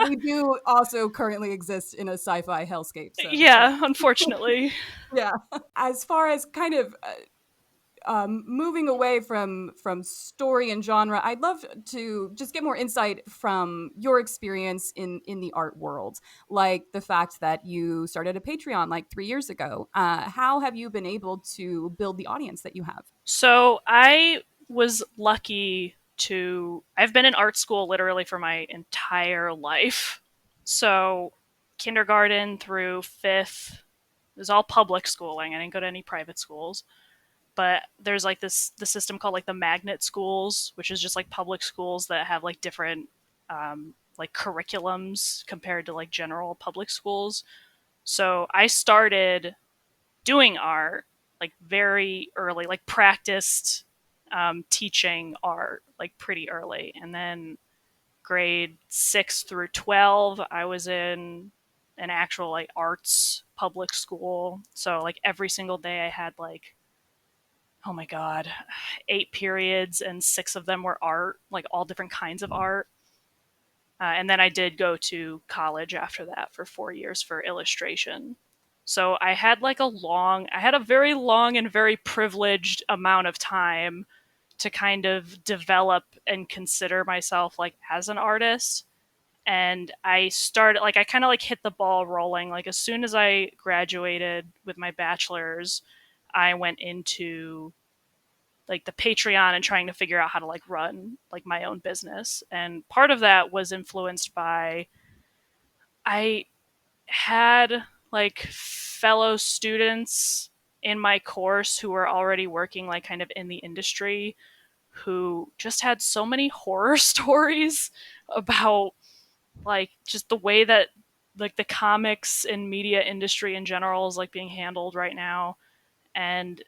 We do also currently exist in a sci-fi hellscape. So Yeah, unfortunately. yeah. As far as kind of moving away from story and genre, I'd love to just get more insight from your experience in the art world, like the fact that you started a Patreon like 3 years ago. How have you been able to build the audience that you have? So I was lucky to. I've been in art school literally for my entire life. So kindergarten through fifth it was all public schooling. I didn't go to any private schools. But there's like the system called like the magnet schools, which is just like public schools that have like different like curriculums compared to like general public schools. So I started doing art like very early, like practiced teaching art like pretty early, and then grade 6 through 12, I was in an actual like arts public school. So like every single day I had like, oh my god, 8 periods and 6 of them were art, like all different kinds of art. And then I did go to college after that for 4 years for illustration. So I had a very long and very privileged amount of time to kind of develop and consider myself like as an artist. And I started, like, I kind of like hit the ball rolling. Like, as soon as I graduated with my bachelor's, I went into like the Patreon and trying to figure out how to like run like my own business. And part of that was influenced by, I had like fellow students in my course who were already working like kind of in the industry, who just had so many horror stories about like just the way that like the comics and media industry in general is like being handled right now. And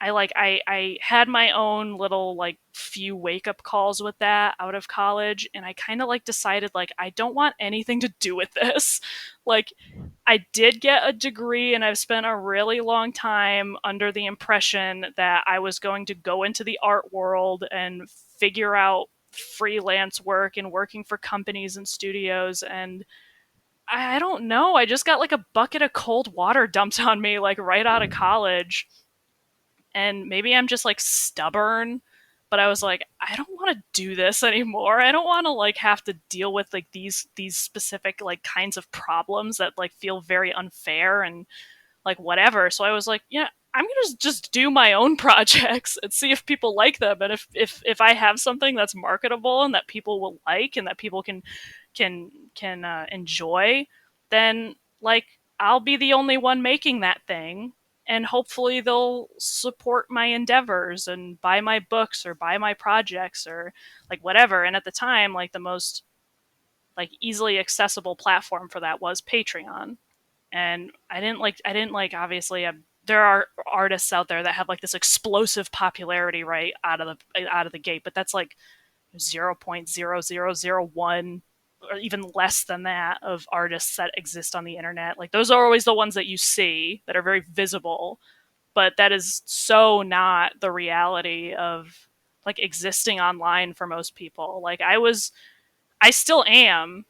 I had my own little like few wake up calls with that out of college, and I kind of like decided like I don't want anything to do with this. Like, I did get a degree, and I've spent a really long time under the impression that I was going to go into the art world and figure out freelance work and working for companies and studios. And I don't know, I just got like a bucket of cold water dumped on me like right out of college. And maybe I'm just like stubborn, but I was like, I don't want to do this anymore. I don't want to like have to deal with like these specific like kinds of problems that like feel very unfair and like whatever. So I was like, yeah, I'm gonna just do my own projects and see if people like them. And if I have something that's marketable and that people will like and that people can enjoy, then like I'll be the only one making that thing. And hopefully they'll support my endeavors and buy my books or buy my projects or like whatever. And at the time, like the most like easily accessible platform for that was Patreon. And I didn't like obviously there are artists out there that have like this explosive popularity right out of the gate, but that's like 0.0001 or even less than that of artists that exist on the internet. Like, those are always the ones that you see that are very visible, but that is so not the reality of like existing online for most people. Like, I still am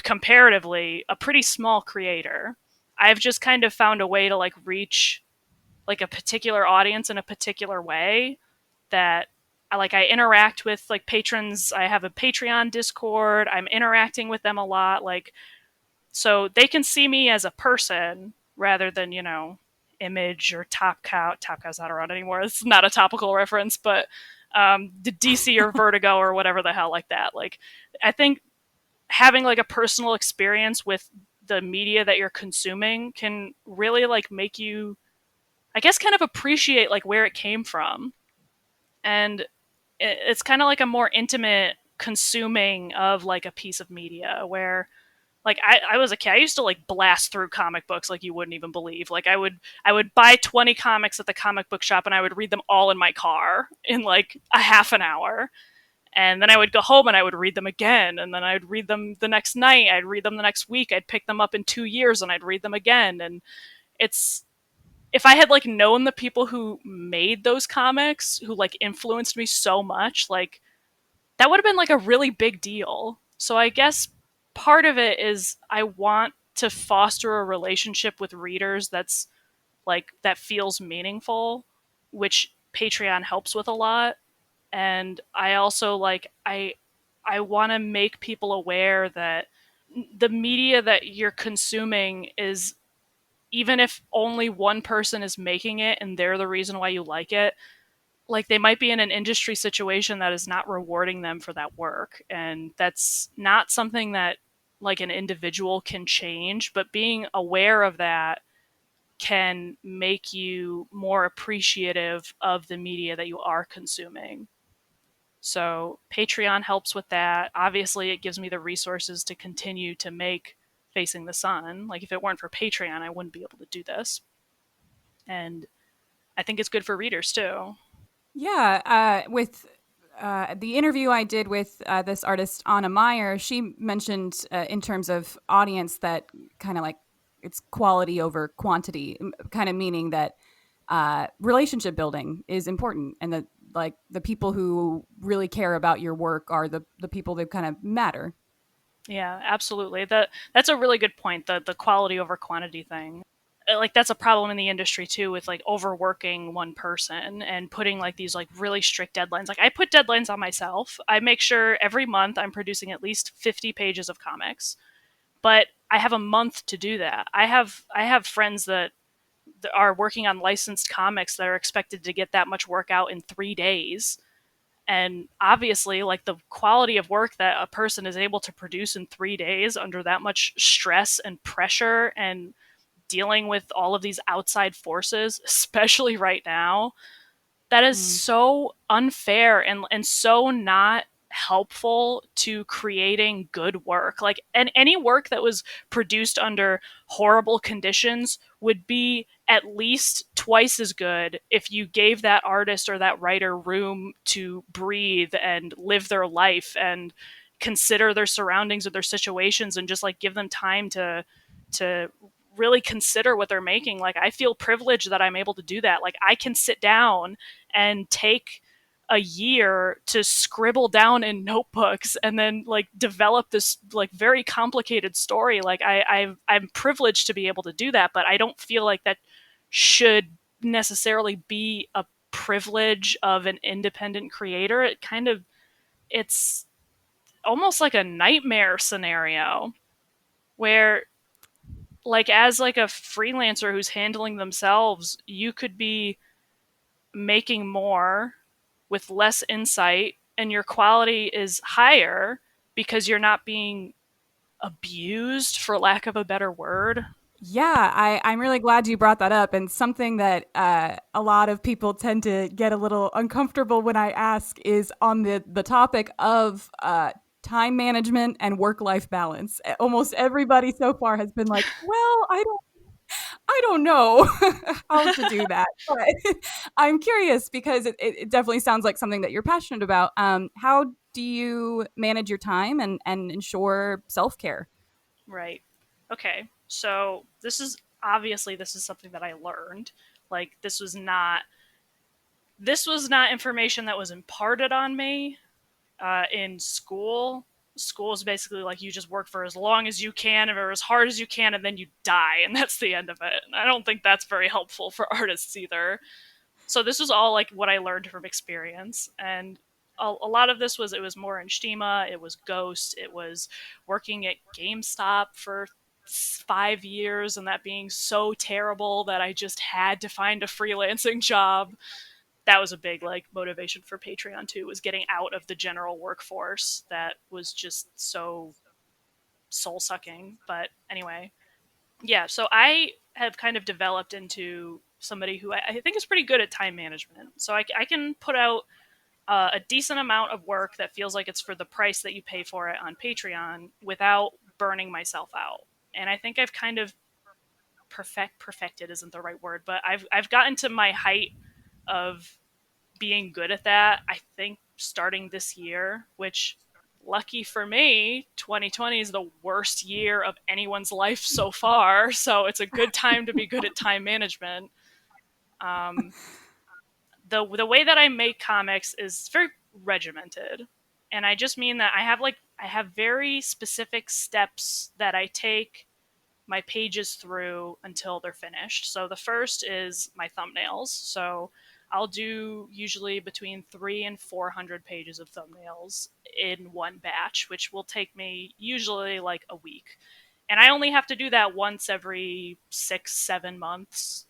comparatively a pretty small creator. I've just kind of found a way to like reach like a particular audience in a particular way that I interact with like patrons. I have a Patreon Discord. I'm interacting with them a lot, like, so they can see me as a person rather than, Image or Top Cow. Top Cow's not around anymore. It's not a topical reference, but the DC or Vertigo or whatever the hell like that. Like, I think having like a personal experience with the media that you're consuming can really like make you, I guess, kind of appreciate like where it came from. And it's kind of like a more intimate consuming of like a piece of media where like I was a kid. I used to like blast through comic books like you wouldn't even believe. Like, I would buy 20 comics at the comic book shop and I would read them all in my car in like a half an hour. And then I would go home and I would read them again, and then I'd read them the next night, I'd read them the next week, I'd pick them up in 2 years and I'd read them again. And it's, if I had like known the people who made those comics who like influenced me so much, like that would have been like a really big deal. So I guess part of it is I want to foster a relationship with readers that's like that feels meaningful, which Patreon helps with a lot. And I also like I want to make people aware that the media that you're consuming is, even if only one person is making it and they're the reason why you like it, like they might be in an industry situation that is not rewarding them for that work, and that's not something that like an individual can change, but being aware of that can make you more appreciative of the media that you are consuming. So Patreon helps with that. Obviously, it gives me the resources to continue to make Facing the Sun. Like, if it weren't for Patreon, I wouldn't be able to do this. And I think it's good for readers too. Yeah, with the interview I did with this artist Anna Meyer, she mentioned in terms of audience that kind of like it's quality over quantity, kind of meaning that relationship building is important, and that like the people who really care about your work are the people that kind of matter. Yeah, absolutely. That's a really good point. The quality over quantity thing. like that's a problem in the industry too, with like overworking one person and putting like these like really strict deadlines. Like I put deadlines on myself. I make sure every month I'm producing at least 50 pages of comics, but I have a month to do that. I have friends that are working on licensed comics that are expected to get that much work out in 3 days. And obviously, like the quality of work that a person is able to produce in 3 days under that much stress and pressure and dealing with all of these outside forces, especially right now, that is Mm. so unfair and so not helpful to creating good work. Like, and any work that was produced under horrible conditions would be at least twice as good if you gave that artist or that writer room to breathe and live their life and consider their surroundings or their situations and just like give them time to really consider what they're making. Like I feel privileged that I'm able to do that. Like I can sit down and take a year to scribble down in notebooks and then like develop this like very complicated story. Like I'm privileged to be able to do that, but I don't feel like that should necessarily be a privilege of an independent creator. It kind of, it's almost like a nightmare scenario where like as like a freelancer who's handling themselves, you could be making more with less insight and your quality is higher because you're not being abused, for lack of a better word. Yeah, I'm really glad you brought that up. And something that a lot of people tend to get a little uncomfortable when I ask is on the topic of time management and work life balance. Almost everybody so far has been like, well, I don't know how to do that. But I'm curious because it definitely sounds like something that you're passionate about. How do you manage your time and ensure self care? Right. Okay. So this is obviously this is something that I learned. Like this was not information that was imparted on me in school. School is basically like you just work for as long as you can or as hard as you can, and then you die, and that's the end of it. And I don't think that's very helpful for artists either. So this was all like what I learned from experience, and a lot of this was it was more in Shtima, it was Ghost, it was working at GameStop for 5 years, and that being so terrible that I just had to find a freelancing job. That was a big like motivation for Patreon too, was getting out of the general workforce that was just so soul sucking. But anyway, yeah, so I have kind of developed into somebody who I think is pretty good at time management. So I can put out a decent amount of work that feels like it's for the price that you pay for it on Patreon without burning myself out. And I think I've kind of perfected isn't the right word, but I've gotten to my height of being good at that, I think, starting this year, which, lucky for me, 2020 is the worst year of anyone's life so far. So it's a good time to be good at time management. Um, the way that I make comics is very regimented. And I just mean that I have very specific steps that I take my pages through until they're finished. So the first is my thumbnails. So I'll do usually between 300 and 400 pages of thumbnails in one batch, which will take me usually like a week. And I only have to do that once every 6, 7 months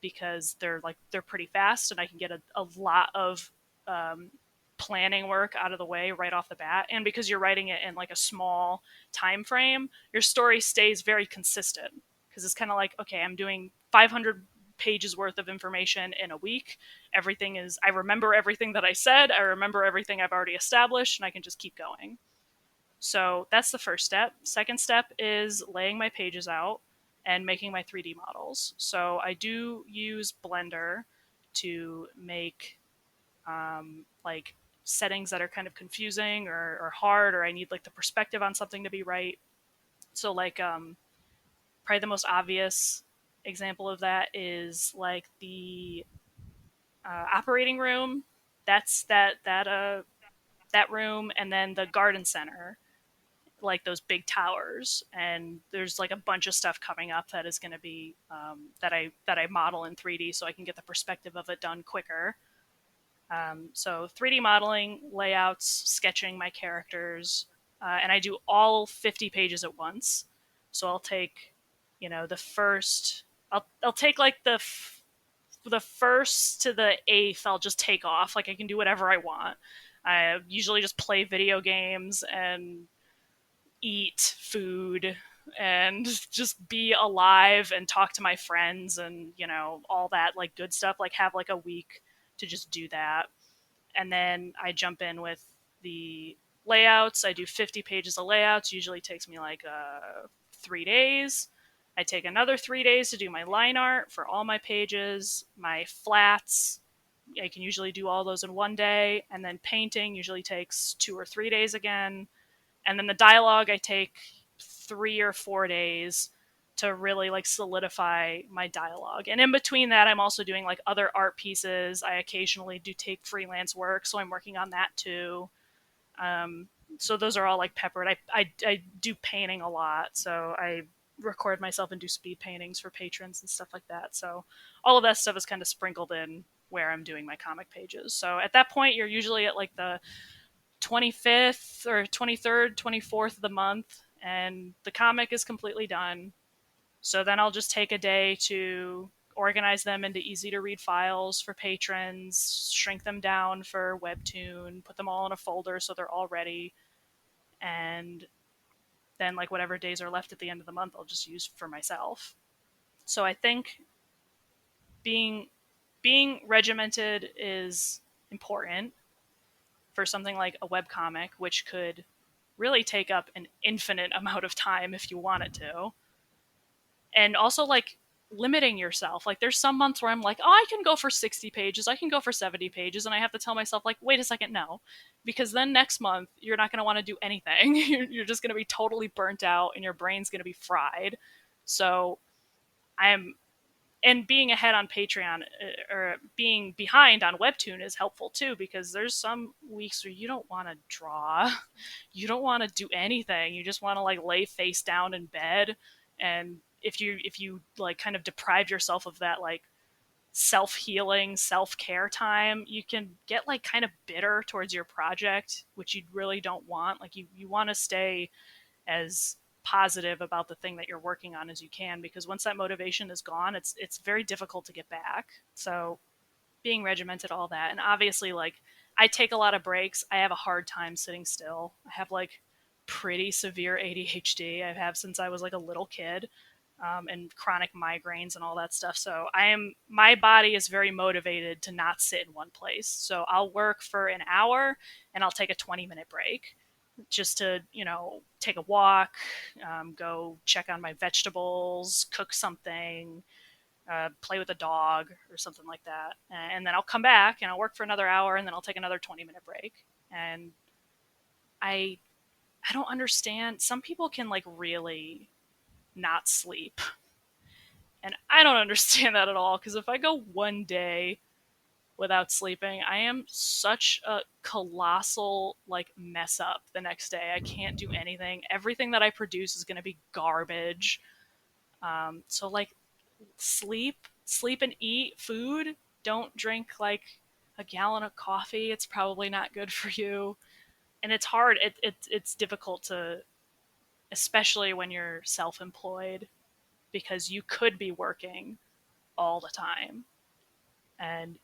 because they're pretty fast and I can get a lot of um, planning work out of the way right off the bat. And because you're writing it in like a small time frame, your story stays very consistent because it's kind of like, okay, I'm doing 500 pages worth of information in a week. Everything is, I remember everything that I said, I remember everything I've already established, and I can just keep going. So that's the first step. Second step is laying my pages out and making my 3D models. So I do use Blender to make like settings that are kind of confusing or hard, or I need like the perspective on something to be right. So like probably the most obvious example of that is like the operating room. That's that room, and then the garden center. like those big towers, and there's like a bunch of stuff coming up that is going to be that I model in 3D so I can get the perspective of it done quicker. So 3D modeling, layouts, sketching my characters, and I do all 50 pages at once. So I'll take, the first. I'll take like the first to the eighth. I'll just take off. Like I can do whatever I want. I usually just play video games and eat food and just be alive and talk to my friends and all that like good stuff, like have like a week to just do that. And then I jump in with the layouts. I do 50 pages of layouts. Usually takes me like 3 days. I take another 3 days to do my line art for all my pages. My flats, I can usually do all those in one day. And then painting usually takes 2 or 3 days again. And then the dialogue, I take 3 or 4 days to really like solidify my dialogue. And in between that, I'm also doing like other art pieces. I occasionally do take freelance work, so I'm working on that too. So those are all like peppered. I do painting a lot, so I record myself and do speed paintings for patrons and stuff like that. So all of that stuff is kind of sprinkled in where I'm doing my comic pages. So at that point, you're usually at like the 25th or 23rd, 24th of the month, and the comic is completely done. So then I'll just take a day to organize them into easy to read files for patrons, shrink them down for Webtoon, put them all in a folder so they're all ready. And then, like, whatever days are left at the end of the month, I'll just use for myself. So I think being regimented is important for something like a webcomic, which could really take up an infinite amount of time if you wanted to. And also, like, limiting yourself. Like, there's some months where I'm like, oh, I can go for 60 pages, I can go for 70 pages, and I have to tell myself, like, wait a second, no. Because then next month, you're not going to want to do anything. You're just going to be totally burnt out, and your brain's going to be fried. So, I'm and being ahead on Patreon or being behind on Webtoon is helpful too, because there's some weeks where you don't want to draw, you don't want to do anything, you just want to like lay face down in bed. And if you like kind of deprive yourself of that like self-healing self-care time, you can get like kind of bitter towards your project, which you really don't want. Like you want to stay as positive about the thing that you're working on as you can, because once that motivation is gone, it's very difficult to get back. So being regimented, all that. And obviously, like, I take a lot of breaks. I have a hard time sitting still. I have like pretty severe ADHD. I have since I was like a little kid. And chronic migraines and all that stuff. So my body is very motivated to not sit in one place. So I'll work for an hour and I'll take a 20-minute break just to, take a walk, go check on my vegetables, cook something, play with a dog or something like that. And then I'll come back and I'll work for another hour and then I'll take another 20-minute break. And I I don't understand. Some people can like really not sleep. And I don't understand that at all, because if I go one day without sleeping, I am such a colossal like mess up the next day. I can't do anything. Everything that I produce is going to be garbage. So like sleep and eat food. Don't drink like a gallon of coffee. It's probably not good for you. And it's hard. It's difficult to, especially when you're self-employed, because you could be working all the time. And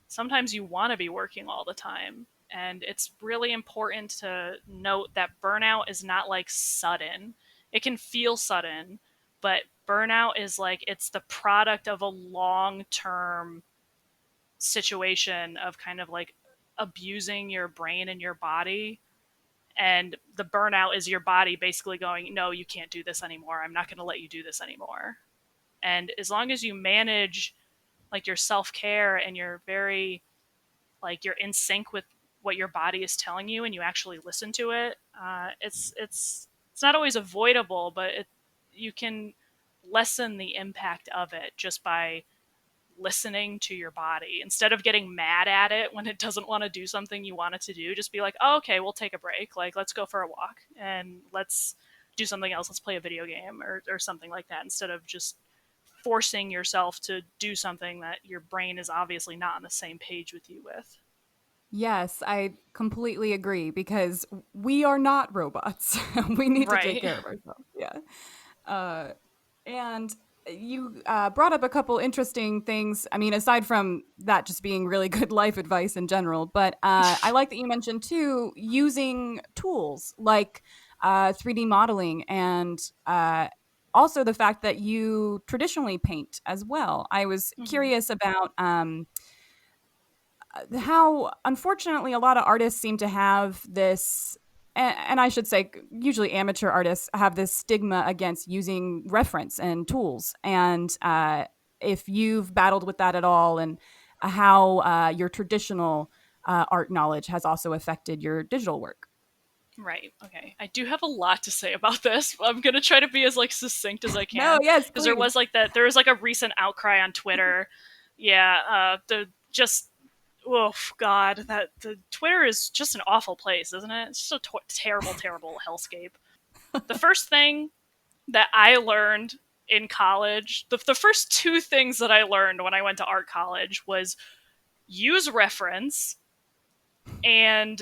sometimes you want to be working all the time. And it's really important to note that burnout is not like sudden. It can feel sudden, but burnout is like it's the product of a long term situation of kind of like abusing your brain and your body. And the burnout is your body basically going, no, you can't do this anymore. I'm not going to let you do this anymore. And as long as you manage like your self care and you're very like you're in sync with what your body is telling you and you actually listen to it, it's not always avoidable, but you can lessen the impact of it just by listening to your body. Instead of getting mad at it when it doesn't want to do something you want it to do, just be like, oh, okay, we'll take a break. Like, let's go for a walk and let's do something else. Let's play a video game or something like that, instead of just forcing yourself to do something that your brain is obviously not on the same page with you with. Yes, I completely agree because we are not robots. We need to take Right. care of ourselves. Yeah. Uh, and you brought up a couple interesting things. I mean, aside from that just being really good life advice in general, but I like that you mentioned too using tools like 3D modeling and also the fact that you traditionally paint as well. I was Mm-hmm. curious about how unfortunately a lot of artists seem to have this, and I should say usually amateur artists have this stigma against using reference and tools, and if you've battled with that at all, and how your traditional art knowledge has also affected your digital work. Right. Okay. I do have a lot to say about this. I'm gonna try to be as like succinct as I No, can, yes, because there please. was like that. There was like a recent outcry on Twitter. Yeah. The just. Oh God, that the Twitter is just an awful place, isn't it? It's just a terrible, terrible hellscape. The first thing that I learned in college, the first two things that I learned when I went to art college was use reference and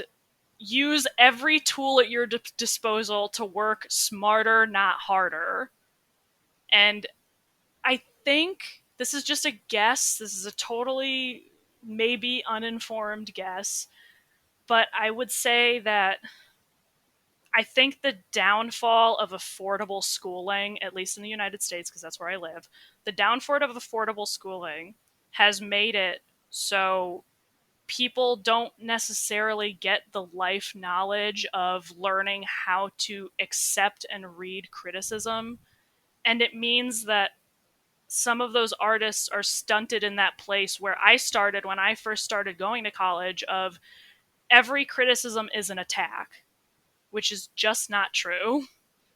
use every tool at your disposal to work smarter, not harder. And I think this is just a guess. This is a totally maybe uninformed guess. But I would say that I think the downfall of affordable schooling, at least in the United States, because that's where I live, the downfall of affordable schooling has made it so people don't necessarily get the life knowledge of learning how to accept and read criticism. And it means that some of those artists are stunted in that place where I started when I first started going to college of every criticism is an attack, which is just not true.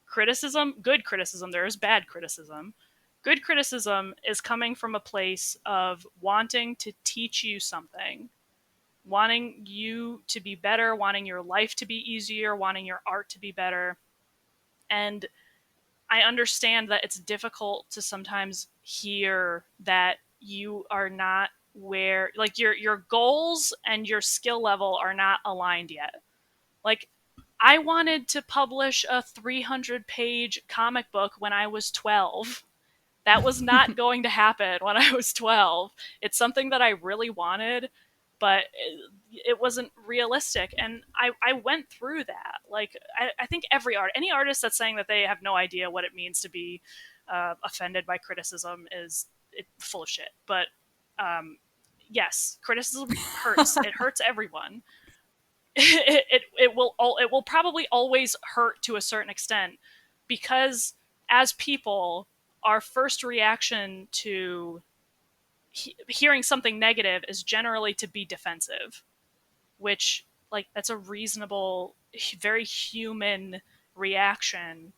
Criticism, good criticism, there is bad criticism. Good criticism is coming from a place of wanting to teach you something, wanting you to be better, wanting your life to be easier, wanting your art to be better. And I understand that it's difficult to sometimes hear that you are not where like your goals and your skill level are not aligned yet. Like I wanted to publish a 300-page comic book when I was 12. That was not going to happen when I was 12. It's something that I really wanted, but it wasn't realistic. And I went through that. Like, I think any artist that's saying that they have no idea what it means to be offended by criticism is full of shit. But yes, criticism hurts. It hurts everyone. It will probably always hurt to a certain extent because as people our first reaction to hearing something negative is generally to be defensive, which like that's a reasonable, very human reaction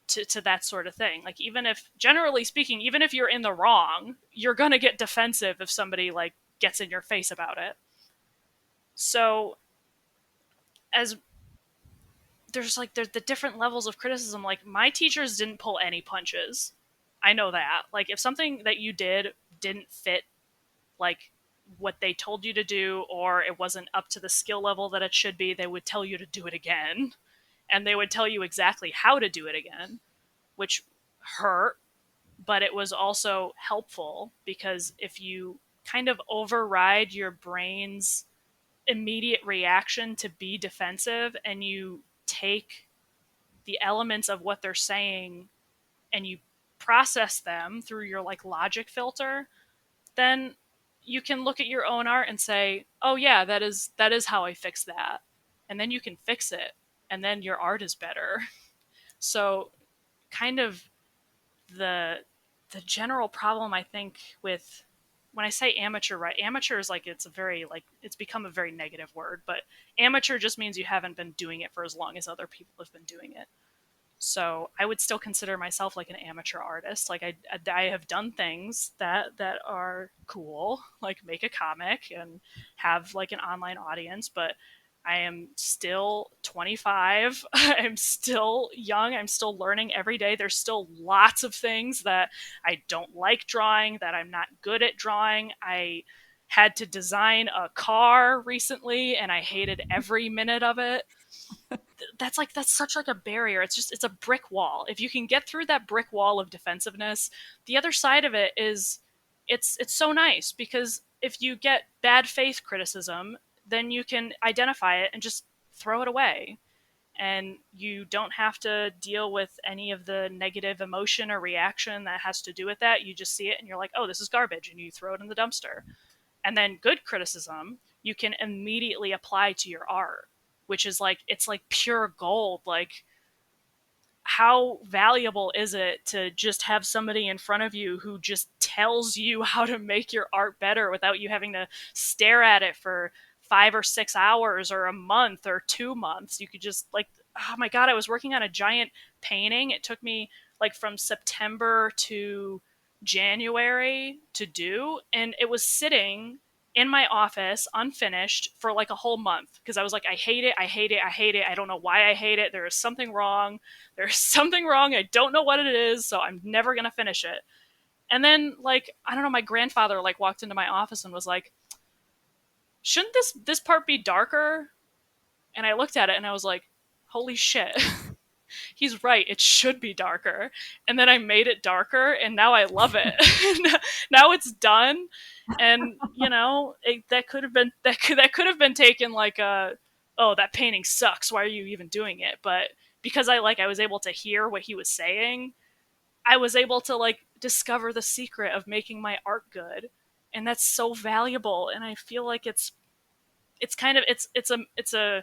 to that sort of thing. Like even if generally speaking, even if you're in the wrong, you're going to get defensive if somebody like gets in your face about it. So as there's the different levels of criticism. Like my teachers didn't pull any punches. I know that. Like if something that you did didn't fit like what they told you to do or it wasn't up to the skill level that it should be, they would tell you to do it again. And they would tell you exactly how to do it again, which hurt, but it was also helpful because if you kind of override your brain's immediate reaction to be defensive and you take the elements of what they're saying and you process them through your like logic filter, then you can look at your own art and say, "Oh yeah, that is how I fix that." And then you can fix it and then your art is better. So kind of the the general problem I think with when I say amateur, right? Amateur is like it's a very like it's become a very negative word, but amateur just means you haven't been doing it for as long as other people have been doing it. So I would still consider myself like an amateur artist. Like I have done things that are cool, like make a comic and have like an online audience, but I am still 25. I'm still young. I'm still learning every day. There's still lots of things that I don't like drawing, that I'm not good at drawing. I had to design a car recently and I hated every minute of it. That's such like a barrier. It's a brick wall. If you can get through that brick wall of defensiveness, the other side of it is it's so nice, because if you get bad faith criticism, then you can identify it and just throw it away, and you don't have to deal with any of the negative emotion or reaction that has to do with that. You just see it and you're like, oh, this is garbage, and you throw it in the dumpster. And then good criticism you can immediately apply to your art, which is like, it's like pure gold. Like, how valuable is it to just have somebody in front of you who just tells you how to make your art better without you having to stare at it for 5 or 6 hours or a month or 2 months? You could just like, oh my God, I was working on a giant painting. It took me like from September to January to do, and it was sitting in my office unfinished for like a whole month because I was like, I hate it, I hate it, I hate it. I don't know why I hate it. There is something wrong. There's something wrong. I don't know what it is, so I'm never going to finish it. And then like, I don't know, my grandfather like walked into my office and was like, "Shouldn't this part be darker?" And I looked at it and I was like, "Holy shit." He's right. It should be darker. And then I made it darker, and now I love it. Now it's done, and that could have been that could have been taken like a, oh, that painting sucks. Why are you even doing it? But because I was able to hear what he was saying, I was able to like discover the secret of making my art good, and that's so valuable. And I feel like it's kind of it's a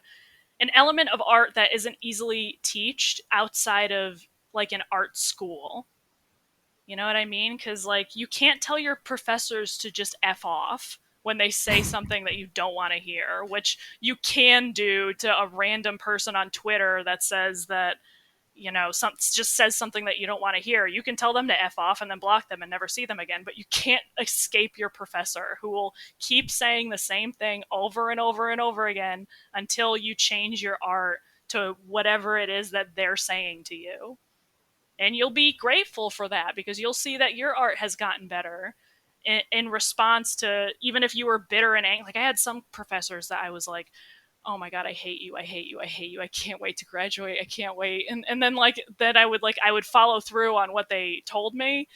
an element of art that isn't easily teached outside of like an art school. You know what I mean? Because like, you can't tell your professors to just F off when they say something that you don't want to hear, which you can do to a random person on Twitter that says that, just says something that you don't want to hear. You can tell them to F off and then block them and never see them again, but you can't escape your professor, who will keep saying the same thing over and over and over again until you change your art to whatever it is that they're saying to you. And you'll be grateful for that, because you'll see that your art has gotten better in response to, even if you were bitter and angry. Like, I had some professors that I was like, oh my God, I hate you, I hate you, I hate you, I can't wait to graduate, I can't wait. And then like, then I would follow through on what they told me,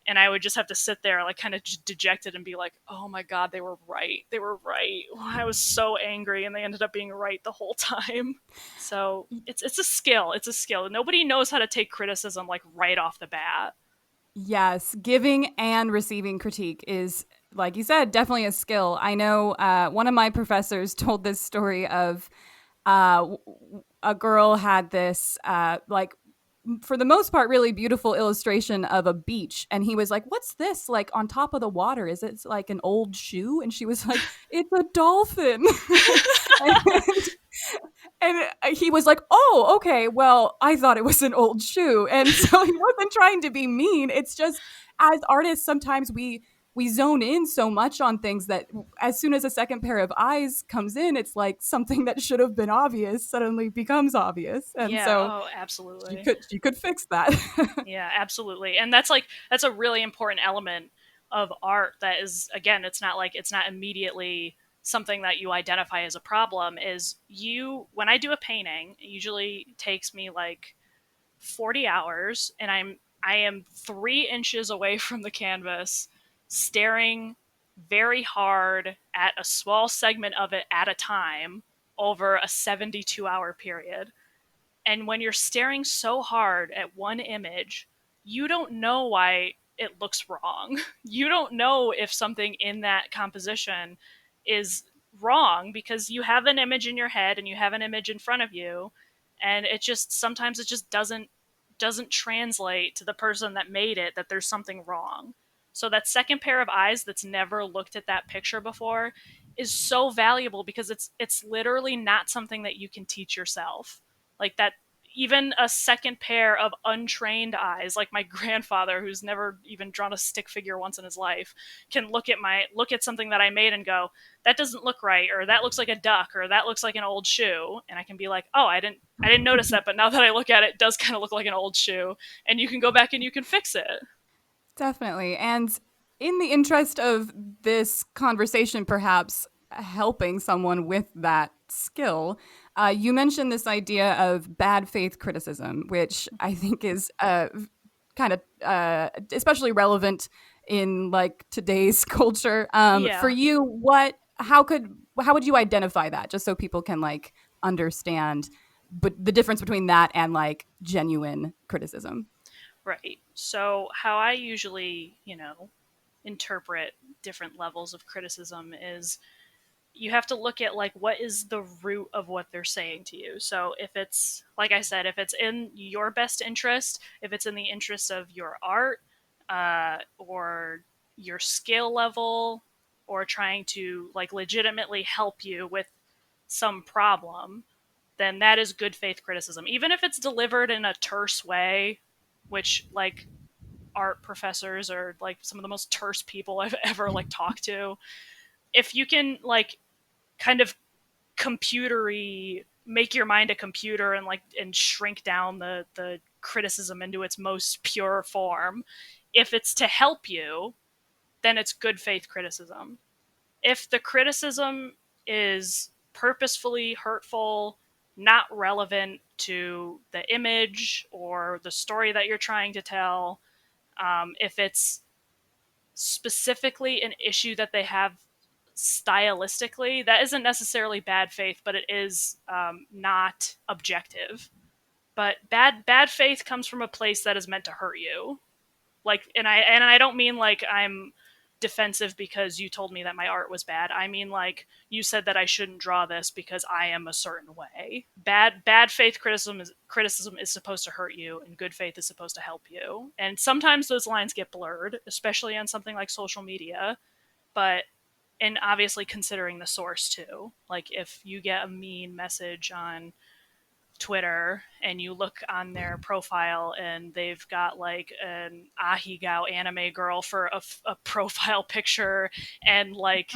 and I would just have to sit there like kind of dejected and be like, oh my God, they were right, they were right. I was so angry, and they ended up being right the whole time. So it's a skill. It's a skill. Nobody knows how to take criticism like right off the bat. Yes, giving and receiving critique is, like you said, definitely a skill. I know one of my professors told this story of a girl had this, like, for the most part, really beautiful illustration of a beach. And he was like, "What's this, like, on top of the water? Is it like an old shoe?" And she was like, "It's a dolphin." and, and he was like, "Oh, okay. Well, I thought it was an old shoe." And so he wasn't trying to be mean. It's just, as artists, sometimes we zone in so much on things that as soon as a second pair of eyes comes in, it's like something that should have been obvious suddenly becomes obvious. And Yeah, so oh, you absolutely. could fix that. Yeah, absolutely. And that's a really important element of art that is, again, it's not immediately something that you identify as a problem. Is you When I do a painting, it usually takes me like 40 hours, and I am 3 inches away from the canvas, staring very hard at a small segment of it at a time over a 72-hour period. And when you're staring so hard at one image, you don't know why it looks wrong. You don't know if something in that composition is wrong, because you have an image in your head and you have an image in front of you, and it just sometimes it just doesn't translate to the person that made it, that there's something wrong. So that second pair of eyes that's never looked at that picture before is so valuable, because it's literally not something that you can teach yourself. Like that, even a second pair of untrained eyes, like my grandfather, who's never even drawn a stick figure once in his life, can look at something that I made and go, that doesn't look right, or that looks like a duck, or that looks like an old shoe, and I can be like, oh, I didn't notice that, but now that I look at it, it does kind of look like an old shoe, and you can go back and you can fix it. Definitely. And in the interest of this conversation, perhaps helping someone with that skill, you mentioned this idea of bad faith criticism, which I think is kind of especially relevant in like today's culture. For Yeah. you, how would you identify that, just so people can like understand, but the difference between that and like genuine criticism? Right. So, how I usually, interpret different levels of criticism is you have to look at like what is the root of what they're saying to you. So, if it's like I said, if it's in your best interest, if it's in the interest of your art, or your skill level, or trying to like legitimately help you with some problem, then that is good faith criticism. Even if it's delivered in a terse way, which like art professors are like some of the most terse people I've ever like talked to. If you can like kind of computery make your mind a computer and like and shrink down the criticism into its most pure form, if it's to help you, then it's good faith criticism. If the criticism is purposefully hurtful, not relevant to the image or the story that you're trying to tell, if it's specifically an issue that they have stylistically, that isn't necessarily bad faith, but it is not objective. But bad faith comes from a place that is meant to hurt you. Like, and I don't mean like I'm defensive because you told me that my art was bad. I mean like you said that I shouldn't draw this because I am a certain way. Bad faith criticism is supposed to hurt you, and good faith is supposed to help you. And sometimes those lines get blurred, especially on something like social media. But and obviously considering the source too. Like if you get a mean message on Twitter and you look on their profile and they've got like an ahigao anime girl for a profile picture and like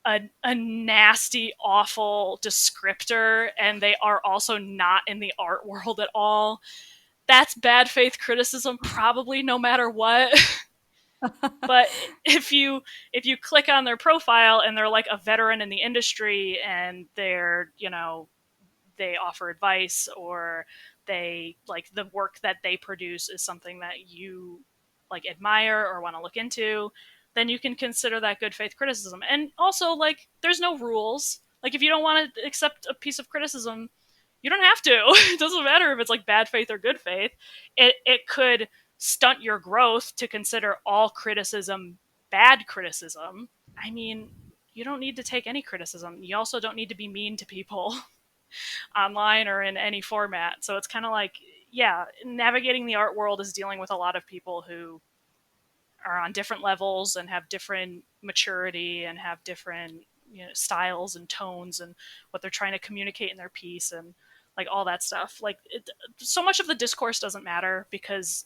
a nasty, awful descriptor, and they are also not in the art world at all, that's bad faith criticism, probably no matter what. But if you click on their profile and they're like a veteran in the industry and they're they offer advice, or they like the work that they produce is something that you like admire or want to look into, then you can consider that good faith criticism. And also, like, there's no rules. Like, if you don't want to accept a piece of criticism, you don't have to. It doesn't matter if it's like bad faith or good faith. It could stunt your growth to consider all criticism bad criticism. I mean, you don't need to take any criticism. You also don't need to be mean to people online or in any format. So it's kind of like, yeah, navigating the art world is dealing with a lot of people who are on different levels and have different maturity and have different styles and tones and what they're trying to communicate in their piece and like all that stuff. Like so much of the discourse doesn't matter because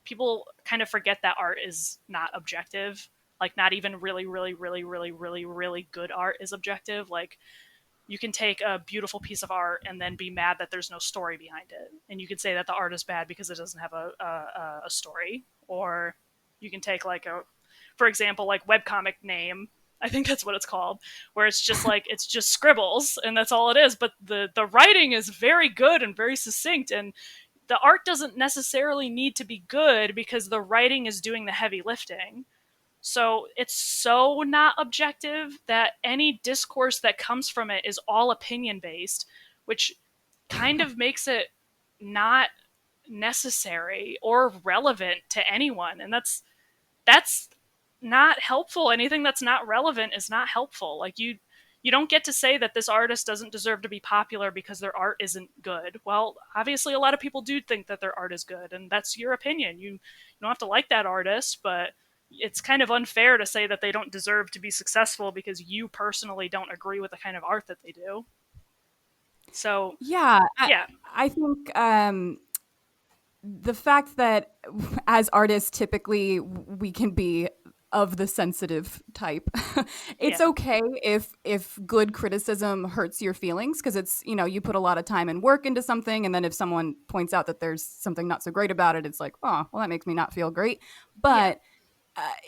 people kind of forget that art is not objective. Like not even really, really, really, really, really, really good art is objective. Like you can take a beautiful piece of art and then be mad that there's no story behind it, and you can say that the art is bad because it doesn't have a story. Or you can take like for example, like webcomic name. I think that's what it's called, where it's just like it's just scribbles and that's all it is. But the writing is very good and very succinct, and the art doesn't necessarily need to be good because the writing is doing the heavy lifting. So it's so not objective that any discourse that comes from it is all opinion based, which kind of makes it not necessary or relevant to anyone. And that's not helpful. Anything that's not relevant is not helpful. Like you don't get to say that this artist doesn't deserve to be popular because their art isn't good. Well, obviously a lot of people do think that their art is good, and that's your opinion. You don't have to like that artist, but it's kind of unfair to say that they don't deserve to be successful because you personally don't agree with the kind of art that they do. So Yeah, yeah, I think the fact that as artists typically we can be of the sensitive type. It's yeah, okay if good criticism hurts your feelings because it's, you put a lot of time and work into something, and then if someone points out that there's something not so great about it, it's like, oh, well, that makes me not feel great. yeah, But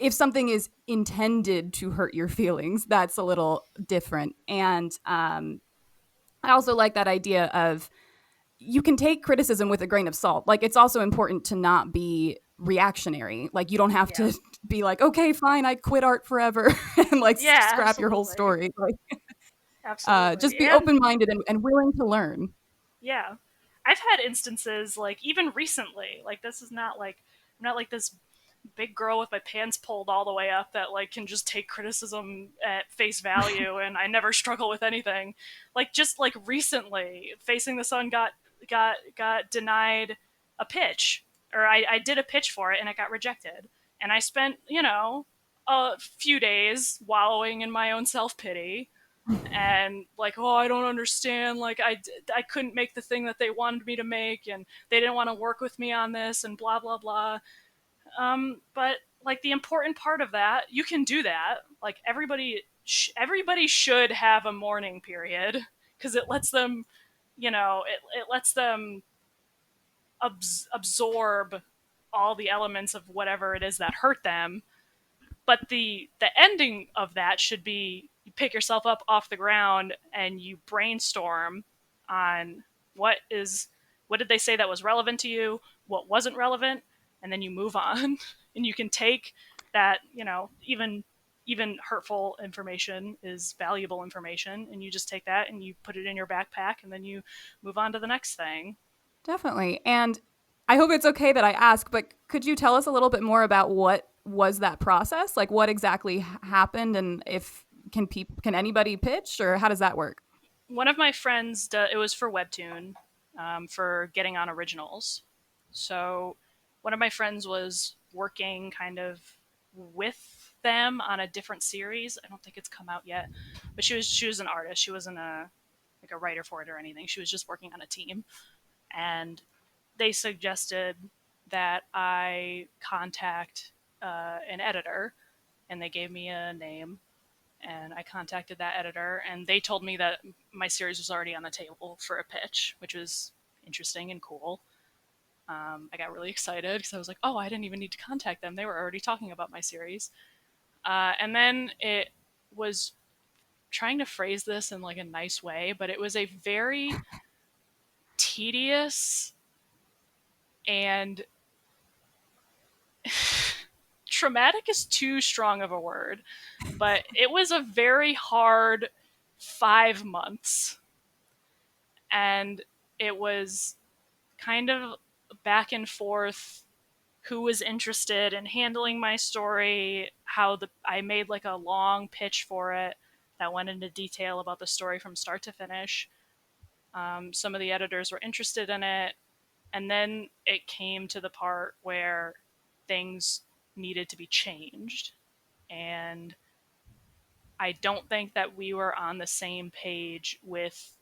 if something is intended to hurt your feelings, that's a little different. And I also like that idea of you can take criticism with a grain of salt. Like, it's also important to not be reactionary. Like, you don't have yeah, to be like, okay, fine, I quit art forever and like yeah, scrap your whole absolutely, story. Like, just absolutely, be and open minded and willing to learn. yeah, I've had instances like even recently. Like this is not like I'm not like this big girl with my pants pulled all the way up that like can just take criticism at face value and I never struggle with anything. Like just like recently, Facing the Sun got denied a pitch, or I did a pitch for it and it got rejected. And I spent, a few days wallowing in my own self-pity and like, oh, I don't understand, like I couldn't make the thing that they wanted me to make, and they didn't want to work with me on this, and blah blah blah. But like the important part of that, you can do that. Like everybody should have a mourning period because it lets them, it lets them absorb all the elements of whatever it is that hurt them. But the ending of that should be you pick yourself up off the ground and you brainstorm on what is what did they say that was relevant to you, what wasn't relevant, and then you move on. And you can take that, even hurtful information is valuable information, and you just take that and you put it in your backpack and then you move on to the next thing. Definitely. And I hope it's okay that I ask, but could you tell us a little bit more about what was that process? Like, what exactly happened, and if can anybody pitch, or how does that work? One of my friends, it was for Webtoon, for getting on originals. So one of my friends was working kind of with them on a different series. I don't think it's come out yet, but she was an artist. She wasn't a writer for it or anything. She was just working on a team, and they suggested that I contact an editor, and they gave me a name, and I contacted that editor, and they told me that my series was already on the table for a pitch, which was interesting and cool. I got really excited because I was like, oh, I didn't even need to contact them. They were already talking about my series. And then it was trying to phrase this in like a nice way, but it was a very tedious and traumatic is too strong of a word, but it was a very hard 5 months. And it was kind of back and forth who was interested in handling my story, how I made like a long pitch for it that went into detail about the story from start to finish. Some of the editors were interested in it, and then it came to the part where things needed to be changed, and I don't think that we were on the same page with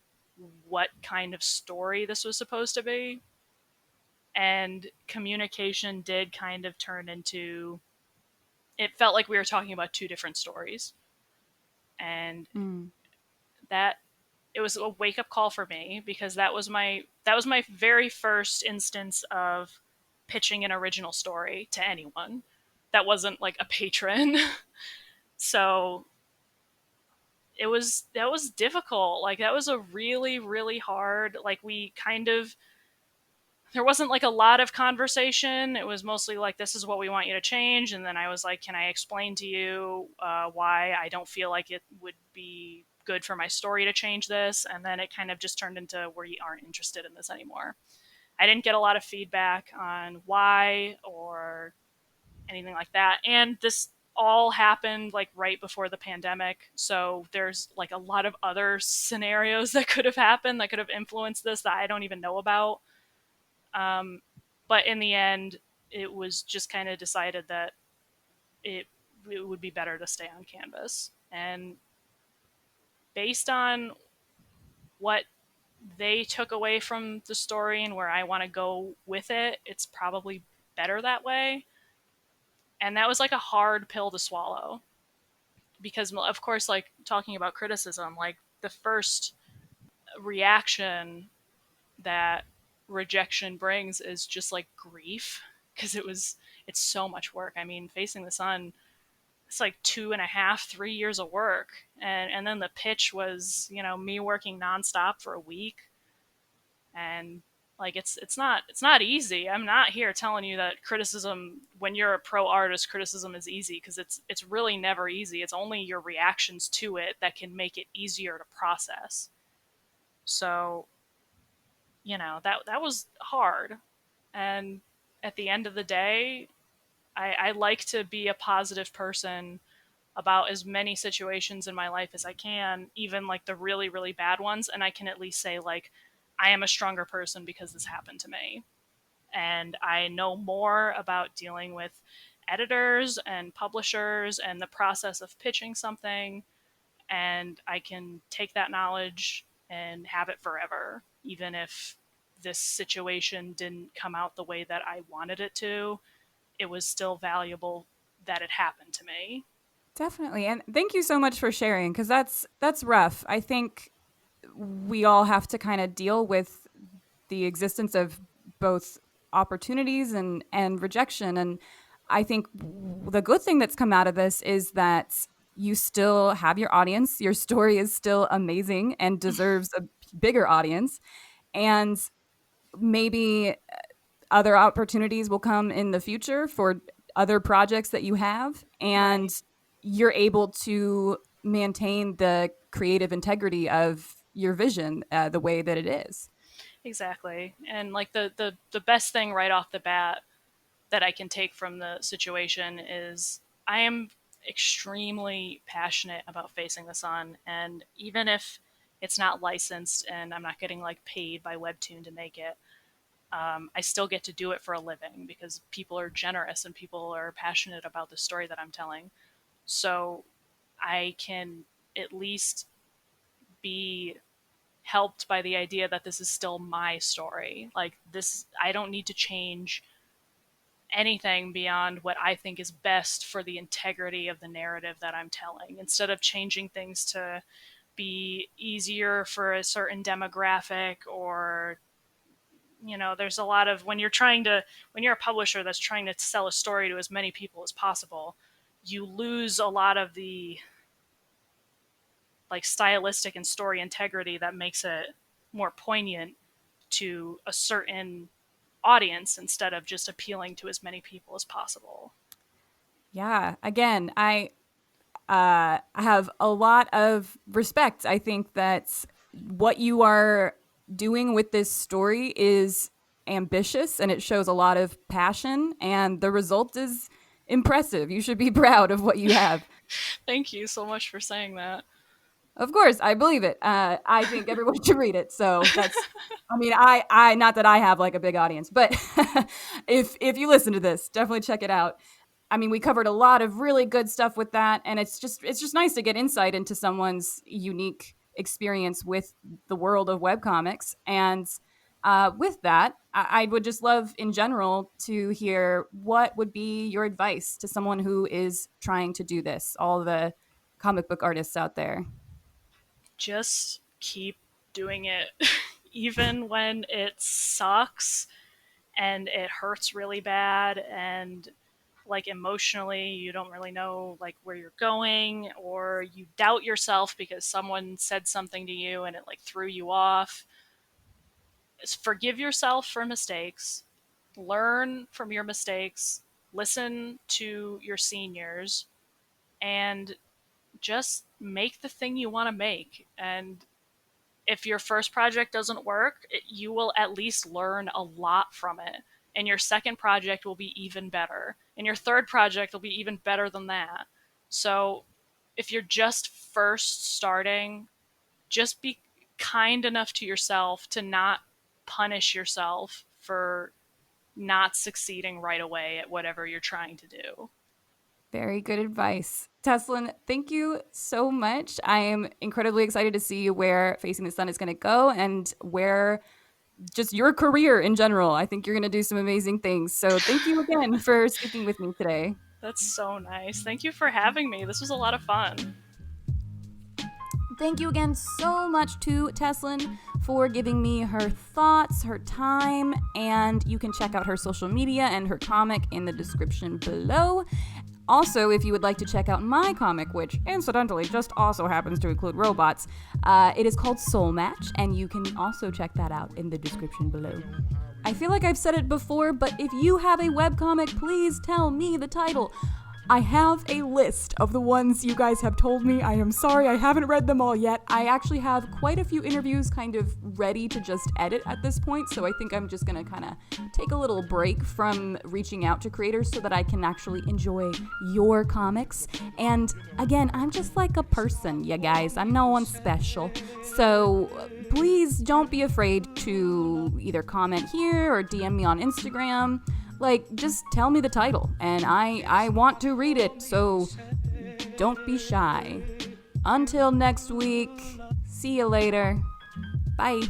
what kind of story this was supposed to be. And communication did kind of turn into, it felt like we were talking about two different stories. And Mm. that it was a wake up call for me because that was my very first instance of pitching an original story to anyone that wasn't like a patron. So that was difficult. Like that was a really really hard, like we kind of, there wasn't like a lot of conversation. It was mostly like, this is what we want you to change. And then I was like, can I explain to you why I don't feel like it would be good for my story to change this? And then it kind of just turned into, we aren't interested in this anymore. I didn't get a lot of feedback on why or anything like that. And this all happened like right before the pandemic. So there's like a lot of other scenarios that could have happened that could have influenced this that I don't even know about. Um, but in the end, it was just kind of decided that it it would be better to stay on canvas. And based on what they took away from the story and where I want to go with it, it's probably better that way. And that was like a hard pill to swallow because, of course, like talking about criticism, like the first reaction that rejection brings is just like grief because it's so much work. I mean, Facing the Sun, it's like 2.5, 3 years of work, and then the pitch was, me working nonstop for a week, and like it's not easy. I'm not here telling you that criticism, when you're a pro artist, criticism is easy, because it's really never easy. It's only your reactions to it that can make it easier to process. So, that was hard. And at the end of the day, I like to be a positive person about as many situations in my life as I can, even like the really, really bad ones. And I can at least say, like, I am a stronger person because this happened to me. And I know more about dealing with editors and publishers and the process of pitching something. And I can take that knowledge and have it forever, even if this situation didn't come out the way that I wanted it to. It was still valuable that it happened to me. Definitely. And thank you so much for sharing, because that's rough. I think we all have to kind of deal with the existence of both opportunities and rejection. And I think the good thing that's come out of this is that you still have your audience. Your story is still amazing and deserves a bigger audience. And maybe other opportunities will come in the future for other projects that you have. And Right. you're able to maintain the creative integrity of your vision the way that it is. Exactly. And like the best thing right off the bat that I can take from the situation is I am extremely passionate about Facing the Sun, and even if it's not licensed and I'm not getting like paid by Webtoon to make it, I still get to do it for a living because people are generous and people are passionate about the story that I'm telling. So I can at least be helped by the idea that this is still my story. Like, this, I don't need to change anything beyond what I think is best for the integrity of the narrative that I'm telling. Instead of changing things to be easier for a certain demographic, or there's a lot of, when you're a publisher that's trying to sell a story to as many people as possible, you lose a lot of the like stylistic and story integrity that makes it more poignant to a certain audience instead of just appealing to as many people as possible. Yeah. Again, I have a lot of respect. I think that what you are doing with this story is ambitious and it shows a lot of passion, and the result is impressive. You should be proud of what you have. Thank you so much for saying that. Of course, I believe it. I think everyone should read it. So that's, I mean, not that I have like a big audience, but if you listen to this, definitely check it out. I mean, we covered a lot of really good stuff with that, and it's just nice to get insight into someone's unique experience with the world of webcomics. And with that, I would just love in general to hear what would be your advice to someone who is trying to do this. All the comic book artists out there. Just keep doing it, even when it sucks and it hurts really bad, and like emotionally you don't really know like where you're going, or you doubt yourself because someone said something to you and it like threw you off. Forgive yourself for mistakes, learn from your mistakes, listen to your seniors, and just make the thing you want to make. And if your first project doesn't work, you will at least learn a lot from it. And your second project will be even better. And your third project will be even better than that. So if you're just first starting, just be kind enough to yourself to not punish yourself for not succeeding right away at whatever you're trying to do. Very good advice. Tesslyn, thank you so much. I am incredibly excited to see where Facing the Sun is going to go and where just your career in general. I think you're going to do some amazing things. So thank you again for speaking with me today. That's so nice. Thank you for having me. This was a lot of fun. Thank you again so much to Tesslyn for giving me her thoughts, her time, and you can check out her social media and her comic in the description below. Also, if you would like to check out my comic, which incidentally just also happens to include robots, it is called Soul Match, and you can also check that out in the description below. I feel like I've said it before, but if you have a webcomic, please tell me the title. I have a list of the ones you guys have told me. I am sorry, I haven't read them all yet. I actually have quite a few interviews kind of ready to just edit at this point, so I think I'm just gonna kind of take a little break from reaching out to creators so that I can actually enjoy your comics. And again, I'm just like a person, you guys. I'm no one special. So please don't be afraid to either comment here or DM me on Instagram. Like, just tell me the title, and I want to read it, so don't be shy. Until next week, see you later. Bye.